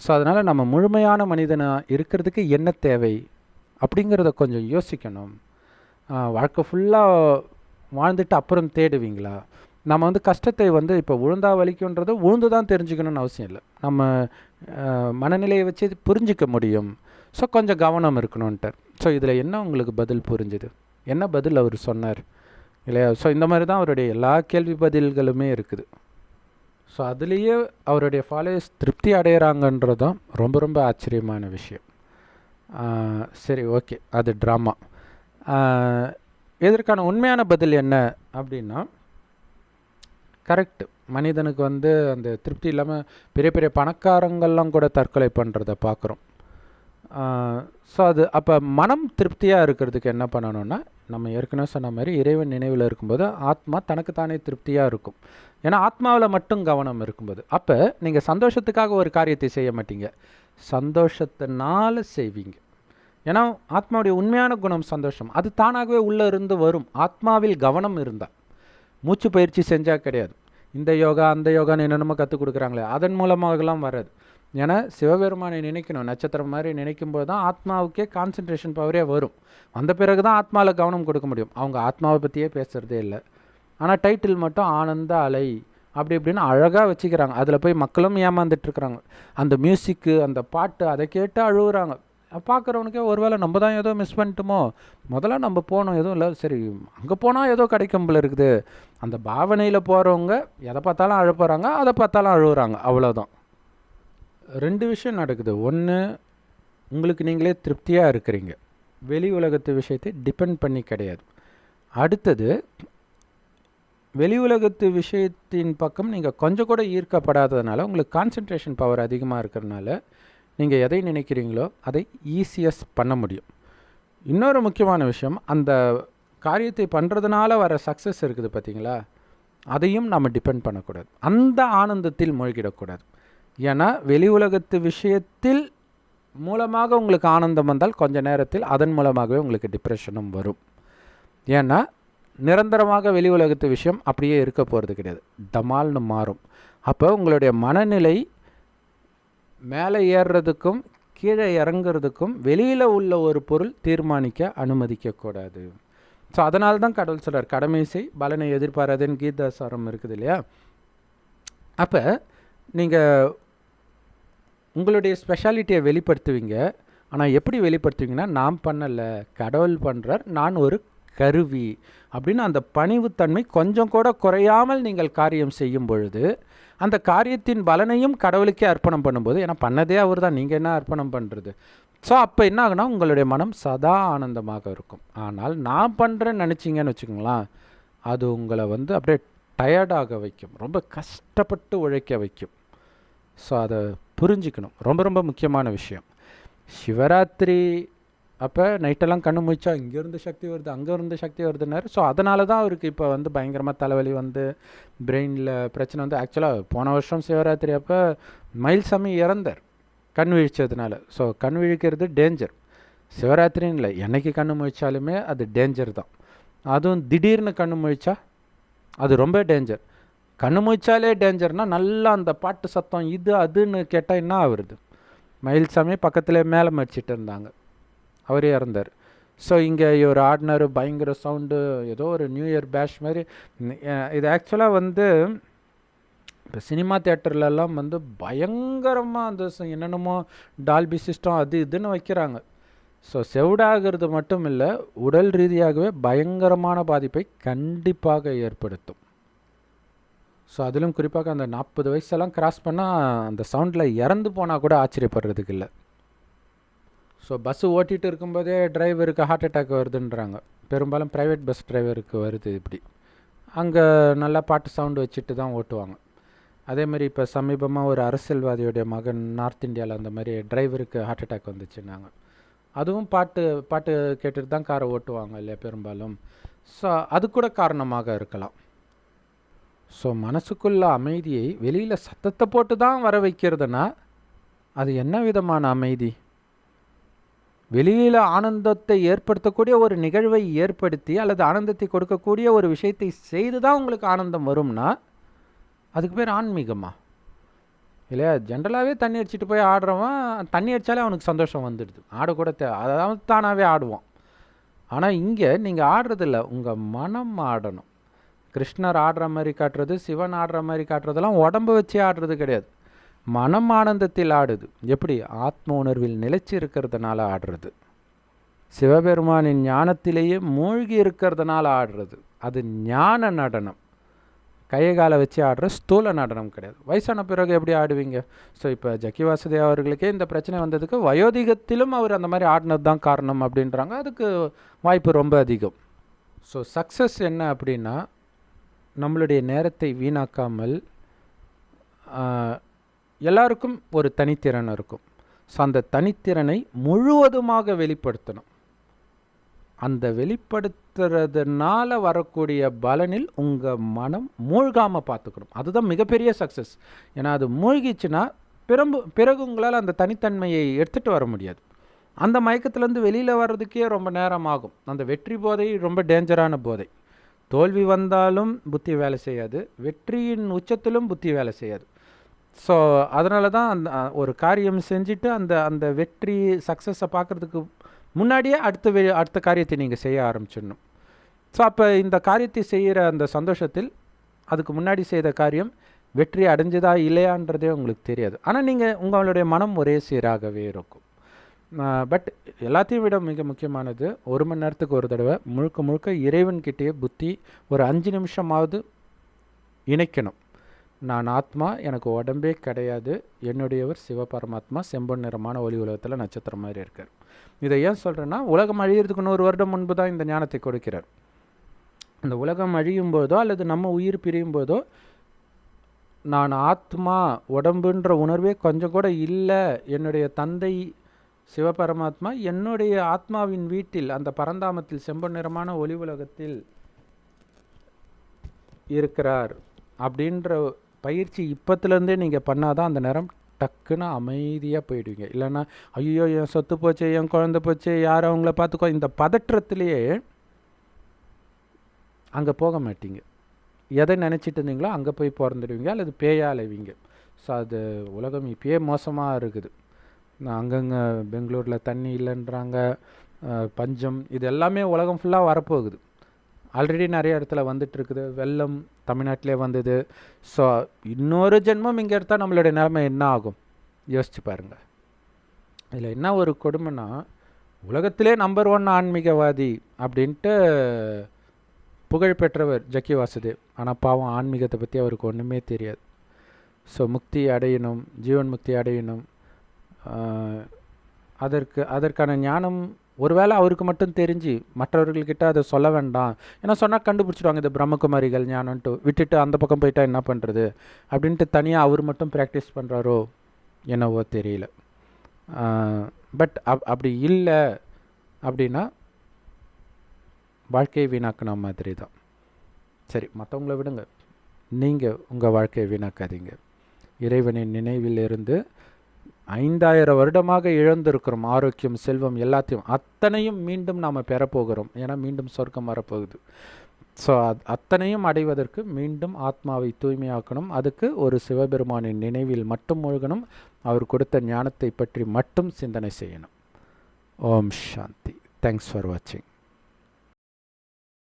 ஸோ அதனால் நம்ம முழுமையான மனிதனாக இருக்கிறதுக்கு என்ன தேவை அப்படிங்கிறத கொஞ்சம் யோசிக்கணும். வாழ்க்கை ஃபுல்லாக வாழ்ந்துட்டு அப்புறம் தேடுவீங்களா? நம்ம வந்து கஷ்டத்தை வந்து இப்போ உழுந்தா வலிக்குன்றதை உழுந்து தான் தெரிஞ்சுக்கணும்னு அவசியம் இல்லை, நம்ம மனநிலையை வச்சு புரிஞ்சிக்க முடியும். ஸோ கொஞ்சம் கவனம் இருக்கணுன்ட்டார். ஸோ இதில் என்ன உங்களுக்கு பதில் புரிஞ்சுது? என்ன பதில் அவர் சொன்னார், இல்லையா? ஸோ இந்த மாதிரி தான் அவருடைய எல்லா கேள்வி பதில்களுமே இருக்குது. ஸோ அதுலேயே அவருடைய ஃபாலோவர்ஸ் திருப்தி அடைகிறாங்கன்றது தான் ரொம்ப ரொம்ப ஆச்சரியமான விஷயம். சரி, ஓகே, அது ட்ராமா. இதற்கான உண்மையான பதில் என்ன அப்படின்னா, கரெக்டு, மனிதனுக்கு வந்து அந்த திருப்தி இல்லாமல் பெரிய பெரிய பணக்காரங்கள்லாம் கூட தற்கொலை பண்ணுறதை பார்க்குறோம். ஸோ அது அப்போ மனம் திருப்தியாக இருக்கிறதுக்கு என்ன பண்ணணும்னா, நம்ம ஏற்கனவே சொன்ன மாதிரி இறைவன் நினைவில் இருக்கும்போது ஆத்மா தனக்குத்தானே திருப்தியாக இருக்கும். ஏன்னா ஆத்மாவில் மட்டும் கவனம் இருக்கும்போது அப்போ நீங்கள் சந்தோஷத்துக்காக ஒரு காரியத்தை செய்ய மாட்டீங்க, சந்தோஷத்தினால செய்வீங்க. ஏன்னா ஆத்மாவுடைய உண்மையான குணம் சந்தோஷம், அது தானாகவே உள்ளே இருந்து வரும். ஆத்மாவில் கவனம் இருந்தால், மூச்சு பயிற்சி செஞ்சால் கிடையாது, இந்த யோகா அந்த யோகான்னு என்னென்னமோ கற்றுக் கொடுக்குறாங்களே அதன் மூலமாகலாம் வராது. ஏன்னா சிவபெருமானை நினைக்கணும், நட்சத்திரம் மாதிரி நினைக்கும்போது தான் ஆத்மாவுக்கே கான்சன்ட்ரேஷன் பவரே வரும். வந்த பிறகு தான் ஆத்மாவில் கவனம் கொடுக்க முடியும். அவங்க ஆத்மாவை பற்றியே பேசுகிறதே இல்லை, ஆனால் டைட்டில் மட்டும் ஆனந்த அலை அப்படி இப்படின்னு அழகாக வச்சுக்கிறாங்க. அதில் போய் மக்களும் ஏமாந்துட்டுருக்குறாங்க. அந்த மியூசிக்கு, அந்த பாட்டு, அதை கேட்டு அழுகுறாங்க. பார்க்குறவனுக்கே ஒருவேளை நம்ம தான் ஏதோ மிஸ் பண்ணிட்டோமோ, முதல்ல நம்ம போனோம் எதுவும் இல்லை, சரி அங்கே போனால் ஏதோ கிடைக்கும் போல இருக்குது. அந்த பாவனையில் போகிறவங்க எதை பார்த்தாலும் அழ போகிறாங்க, அதை பார்த்தாலும் அழுகுறாங்க, அவ்வளோதான். 2 விஷயம் நடக்குது. ஒன்று, உங்களுக்கு நீங்களே திருப்தியாக இருக்கிறீங்க, வெளி உலகத்து விஷயத்தை டிபெண்ட் பண்ணி கிடையாது. அடுத்தது, வெளி உலகத்து விஷயத்தின் பக்கம் நீங்கள் கொஞ்சம் கூட ஈர்க்கப்படாததுனால, உங்களுக்கு கான்சன்ட்ரேஷன் பவர் அதிகமாக இருக்கிறதுனால நீங்கள் எதை நினைக்கிறீங்களோ அதை ஈஸியஸ்ட் பண்ண முடியும். இன்னொரு முக்கியமான விஷயம், அந்த காரியத்தை பண்ணுறதுனால வர சக்ஸஸ் இருக்குது பார்த்தீங்களா, அதையும் நம்ம டிபெண்ட் பண்ணக்கூடாது, அந்த ஆனந்தத்தில் மூழ்கிடக்கூடாது. ஏன்னா வெளி உலகத்து விஷயத்தில் மூலமாக உங்களுக்கு ஆனந்தம் வந்தால் கொஞ்ச நேரத்தில் அதன் மூலமாகவே உங்களுக்கு டிப்ரெஷனும் வரும். ஏன்னா நிரந்தரமாக வெளி உலகத்து விஷயம் அப்படியே இருக்க போகிறது கிடையாது, டமால்னு மாறும். அப்போ உங்களுடைய மனநிலை மேலே ஏறுறதுக்கும் கீழே இறங்குறதுக்கும் வெளியில் உள்ள ஒரு பொருள் தீர்மானிக்க அனுமதிக்கக்கூடாது. ஸோ அதனால தான் கடவுள் சொல்கிறார், கடமை செய் பலனை எதிர்பாராதுன்னு கீதாசாரம் இருக்குது இல்லையா? அப்போ நீங்கள் உங்களுடைய ஸ்பெஷாலிட்டியை வெளிப்படுத்துவீங்க. ஆனால் எப்படி வெளிப்படுத்துவீங்கன்னா, நான் பண்ணலை, கடவுள் பண்ணுறார், நான் ஒரு கருவி அப்படின்னு அந்த பணிவுத்தன்மை கொஞ்சம் கூட குறையாமல் நீங்கள் காரியம் செய்யும் பொழுது, அந்த காரியத்தின் பலனையும் கடவுளுக்கே அர்ப்பணம் பண்ணும்போது, ஏன்னா பண்ணதே அவர் தான், நீங்கள் என்ன அர்ப்பணம் பண்ணுறது? ஸோ அப்போ என்ன ஆகுனா, உங்களுடைய மனம் சதா ஆனந்தமாக இருக்கும். ஆனால் நான் பண்ணுறேன்னு நினச்சிங்கன்னு வச்சுக்கோங்களேன், அது உங்களை வந்து அப்படியே டயர்டாக வைக்கும், ரொம்ப கஷ்டப்பட்டு உழைக்க வைக்கும். ஸோ அதை புரிஞ்சுக்கணும், ரொம்ப ரொம்ப முக்கியமான விஷயம். சிவராத்திரி அப்போ நைட்டெல்லாம் கண்ணு முழிச்சா இங்கேருந்து சக்தி வருது, அங்கேருந்து சக்தி வருதுன்னாரு. ஸோ அதனால தான் அவருக்கு இப்போ வந்து பயங்கரமாக தலைவலி வந்து பிரெயினில் பிரச்சனை வந்து. ஆக்சுவலாக போன வருஷம் சிவராத்திரி அப்போ மயில்சாமி இறந்தார் கண் விழிச்சதுனால. ஸோ கண் விழிக்கிறது டேஞ்சர், சிவராத்திரின்னு இல்லை, என்னைக்கு கண்ணு முழிச்சாலுமே அது டேஞ்சர் தான். அதுவும் திடீர்னு கண்ணு முழிச்சா அது ரொம்ப டேஞ்சர். கண்ணு முழிச்சாலே டேஞ்சர்னால் நல்லா அந்த பாட்டு சத்தம் இது அதுன்னு கேட்டால் என்ன ஆகுறது? மயில்சாமி பக்கத்தில் மேலே மடிச்சிட்டு இருந்தாங்க, அவரே இறந்தார். ஸோ இங்கே இவர் ஆடினார், பயங்கர சவுண்டு, ஏதோ ஒரு நியூ இயர் பேஷ் மாதிரி. இது ஆக்சுவலாக வந்து இப்போ சினிமா தேட்டர்லலாம் வந்து பயங்கரமாக அந்த என்னென்னமோ டால்பி சிஸ்டம் அது இதுன்னு வைக்கிறாங்க. ஸோ செவிடாகிறது மட்டும் இல்லை, உடல் ரீதியாகவே பயங்கரமான பாதிப்பை கண்டிப்பாக ஏற்படுத்தும். ஸோ அதிலும் குறிப்பாக அந்த 40 வயசெல்லாம் கிராஸ் பண்ணால் அந்த சவுண்டில் இறந்து போனால் கூட ஆச்சரியப்படுறதுக்கு இல்லை. ஸோ பஸ்ஸு ஓட்டிகிட்டு இருக்கும்போதே டிரைவருக்கு ஹார்ட் அட்டாக் வருதுன்றாங்க. பெரும்பாலும் ப்ரைவேட் பஸ் டிரைவருக்கு வருது இப்படி. அங்கே நல்லா பாட்டு சவுண்டு வச்சுட்டு தான் ஓட்டுவாங்க. அதேமாதிரி இப்போ சமீபமாக ஒரு அரசியல்வாதியுடைய மகன் நார்த் இந்தியாவில் அந்த மாதிரி டிரைவருக்கு ஹார்ட் அட்டாக் வந்துச்சுன்னாங்க. அதுவும் பாட்டு கேட்டுட்டு தான் காரை ஓட்டுவாங்க இல்லையா பெரும்பாலும். ஸோ அது கூட காரணமாக இருக்கலாம். ஸோ மனசுக்குள்ள அமைதியை வெளியில் சத்தத்தை போட்டு தான் வர வைக்கிறதுனா அது என்ன விதமான அமைதி? வெளியில் ஆனந்தத்தை ஏற்படுத்தக்கூடிய ஒரு நிகழ்வை ஏற்படுத்தி அல்லது ஆனந்தத்தை கொடுக்கக்கூடிய ஒரு விஷயத்தை செய்து தான் உங்களுக்கு ஆனந்தம் வரும்னா அதுக்கு பேர் ஆன்மீகமா இல்லையா? ஜென்ரலாகவே தண்ணி அடிச்சுட்டு போய் ஆடுறவன் தண்ணி அடித்தாலே அவனுக்கு சந்தோஷம் வந்துடுது, ஆடக்கூட அதாவது தானாகவே ஆடுவான். ஆனால் இங்கே நீங்கள் ஆடுறதில்ல, உங்கள் மனம் ஆடணும். கிருஷ்ணர் ஆடுற மாதிரி காட்டுறது, சிவன் ஆடுற மாதிரி காட்டுறதெல்லாம் உடம்பு வச்சு ஆடுறது கிடையாது, மனம் ஆனந்தத்தில் ஆடுது. எப்படி? ஆத்ம உணர்வில் நிலைச்சி இருக்கிறதுனால ஆடுறது, சிவபெருமானின் ஞானத்திலேயே மூழ்கி இருக்கிறதுனால ஆடுறது. அது ஞான நடனம், கையை காலை வச்சு ஆடுற ஸ்தூல நடனம் கிடையாது. வயசான பிறகு எப்படி ஆடுவீங்க? ஸோ இப்போ ஜக்கி வாசுதேவ் அவர்களுக்கே இந்த பிரச்சனை வந்ததுக்கு வயோதிகத்திலும் அவர் அந்த மாதிரி ஆடினது தான் காரணம் அப்படின்றாங்க. அதுக்கு வாய்ப்பு ரொம்ப அதிகம். ஸோ சக்ஸஸ் என்ன அப்படின்னா, நம்மளுடைய நேரத்தை வீணாக்காமல், எல்லாருக்கும் ஒரு தனித்திறன் இருக்கும். ஸோ அந்த தனித்திறனை முழுவதுமாக வெளிப்படுத்தணும். அந்த வெளிப்படுத்துறதுனால வரக்கூடிய பலனில் உங்கள் மனம் மூழ்காமல் பார்த்துக்கணும். அதுதான் மிகப்பெரிய சக்ஸஸ். ஏன்னா அது மூழ்கிச்சுன்னா பிறகு உங்களால் அந்த தனித்தன்மையை எடுத்துகிட்டு வர முடியாது. அந்த மயக்கத்துலேருந்து வெளியில் வர்றதுக்கே ரொம்ப நேரம் ஆகும். அந்த வெற்றி போதை ரொம்ப டேஞ்சரான போதை. தோல்வி வந்தாலும் புத்தி வேலை செய்யாது, வெற்றியின் உச்சத்திலும் புத்தி வேலை செய்யாது. ஸோ அதனால தான் அந்த ஒரு காரியம் செஞ்சுட்டு அந்த வெற்றி சக்ஸஸை பார்க்குறதுக்கு முன்னாடியே அடுத்த காரியத்தை நீங்கள் செய்ய ஆரம்பிச்சிடணும். ஸோ அப்போ இந்த காரியத்தை செய்கிற அந்த சந்தோஷத்தில் அதுக்கு முன்னாடி செய்த காரியம் வெற்றி அடைஞ்சதா இல்லையான்றதே உங்களுக்கு தெரியாது. ஆனால் நீங்கள் உங்களுடைய மனம் ஒரே சீராகவே இருக்கும். பட் எல்லாத்தையும் விட மிக முக்கியமானது, 1 மணி நேரத்துக்கு ஒரு தடவை முழுக்க முழுக்க இறைவன்கிட்டேயே புத்தி ஒரு 5 நிமிஷமாவது இணைக்கணும். நான் ஆத்மா, எனக்கு உடம்பே கிடையாது, என்னுடையவர் சிவபரமாத்மா, செம்பொன் நிறமான ஒளி உலகத்தில் நட்சத்திரம் மாதிரி இருக்கார். இதை ஏன் சொல்கிறேன்னா, உலகம் அழியிறதுக்கு 100 வருடம் முன்பு தான் இந்த ஞானத்தை கொடுக்கிறார். இந்த உலகம் அழியும் போதோ அல்லது நம்ம உயிர் பிரியும் போதோ நான் ஆத்மா, உடம்புன்ற உணர்வே கொஞ்சம் கூட இல்லை, என்னுடைய தந்தை சிவபரமாத்மா என்னுடைய ஆத்மாவின் வீட்டில் அந்த பரந்தாமத்தில் செம்பொன் நிறமான ஒளி உலகத்தில் இருக்கிறார் அப்படின்ற பயிற்சி இப்போத்துலேருந்தே நீங்கள் பண்ணாதான் அந்த நேரம் டக்குன்னு அமைதியாக போயிடுவீங்க. இல்லைன்னா ஐயோ என் சொத்து போச்சு, என் குழந்தை போச்சு, யார் அவங்கள பார்த்துக்கோ, இந்த பதற்றத்துலேயே அங்கே போக மாட்டீங்க. எதை நினச்சிட்டு இருந்தீங்களோ அங்கே போய் பிறந்துடுவீங்க அல்லது பேயா அலைவீங்க. ஸோ அது உலகம் இப்பயே மோசமாக இருக்குது. அங்கங்கே பெங்களூரில் தண்ணி இல்லைன்றாங்க, பஞ்சம், இது எல்லாமே உலகம் ஃபுல்லாக வரப்போகுது. ஆல்ரெடி நிறைய இடத்துல வந்துட்டுருக்குது, வெள்ளம் தமிழ்நாட்டிலே வந்தது. ஸோ இன்னொரு ஜென்மம் இங்கே எடுத்தால் நம்மளுடைய நிலைமை என்ன ஆகும் யோசிச்சு பாருங்கள். இதில் என்ன ஒரு கொடுமைன்னா, உலகத்திலே நம்பர் 1 ஆன்மீகவாதி அப்படின்ட்டு புகழ்பெற்றவர் ஜக்கி வாசுதேவ். ஆனால் பாவம் ஆன்மீகத்தை பற்றி அவருக்கு ஒன்றுமே தெரியாது. ஸோ முக்தி அடையணும், ஜீவன் முக்தி அடையணும், அதற்கான ஞானம் ஒருவேளை அவருக்கு மட்டும் தெரிஞ்சு மற்றவர்கள்கிட்ட அதை சொல்ல வேண்டாம், ஏன்னா சொன்னால் கண்டுபிடிச்சிடுவாங்க இது பிரம்மகுமாரிகள் ஞானம்ன்ட்டு, விட்டுட்டு அந்த பக்கம் போயிட்டா என்ன பண்ணுறது அப்படின்ட்டு தனியாக அவர் மட்டும் ப்ராக்டிஸ் பண்ணுறாரோ என்னவோ தெரியல. பட் அப்படி இல்லை அப்படின்னா வாழ்க்கையை வீணாக்குன மாதிரி தான். சரி, மற்றவங்கள விடுங்க, நீங்கள் உங்கள் வாழ்க்கையை வீணாக்காதீங்க. இறைவனின் நினைவிலிருந்து 5000 வருடமாக இழந்திருக்கிறோம் ஆரோக்கியம், செல்வம், எல்லாத்தையும் அத்தனையும் மீண்டும் நாம் பெறப்போகிறோம். ஏன்னா மீண்டும் சொர்க்கம் வரப்போகுது. ஸோ அத்தனையும் அடைவதற்கு மீண்டும் ஆத்மாவை தூய்மையாக்கணும். அதுக்கு ஒரு சிவபெருமானின் நினைவில் மட்டும் மூழ்கணும். அவர் கொடுத்த ஞானத்தை பற்றி மட்டும் சிந்தனை செய்யணும். ஓம் சாந்தி. தேங்க்ஸ் ஃபார் வாட்சிங்.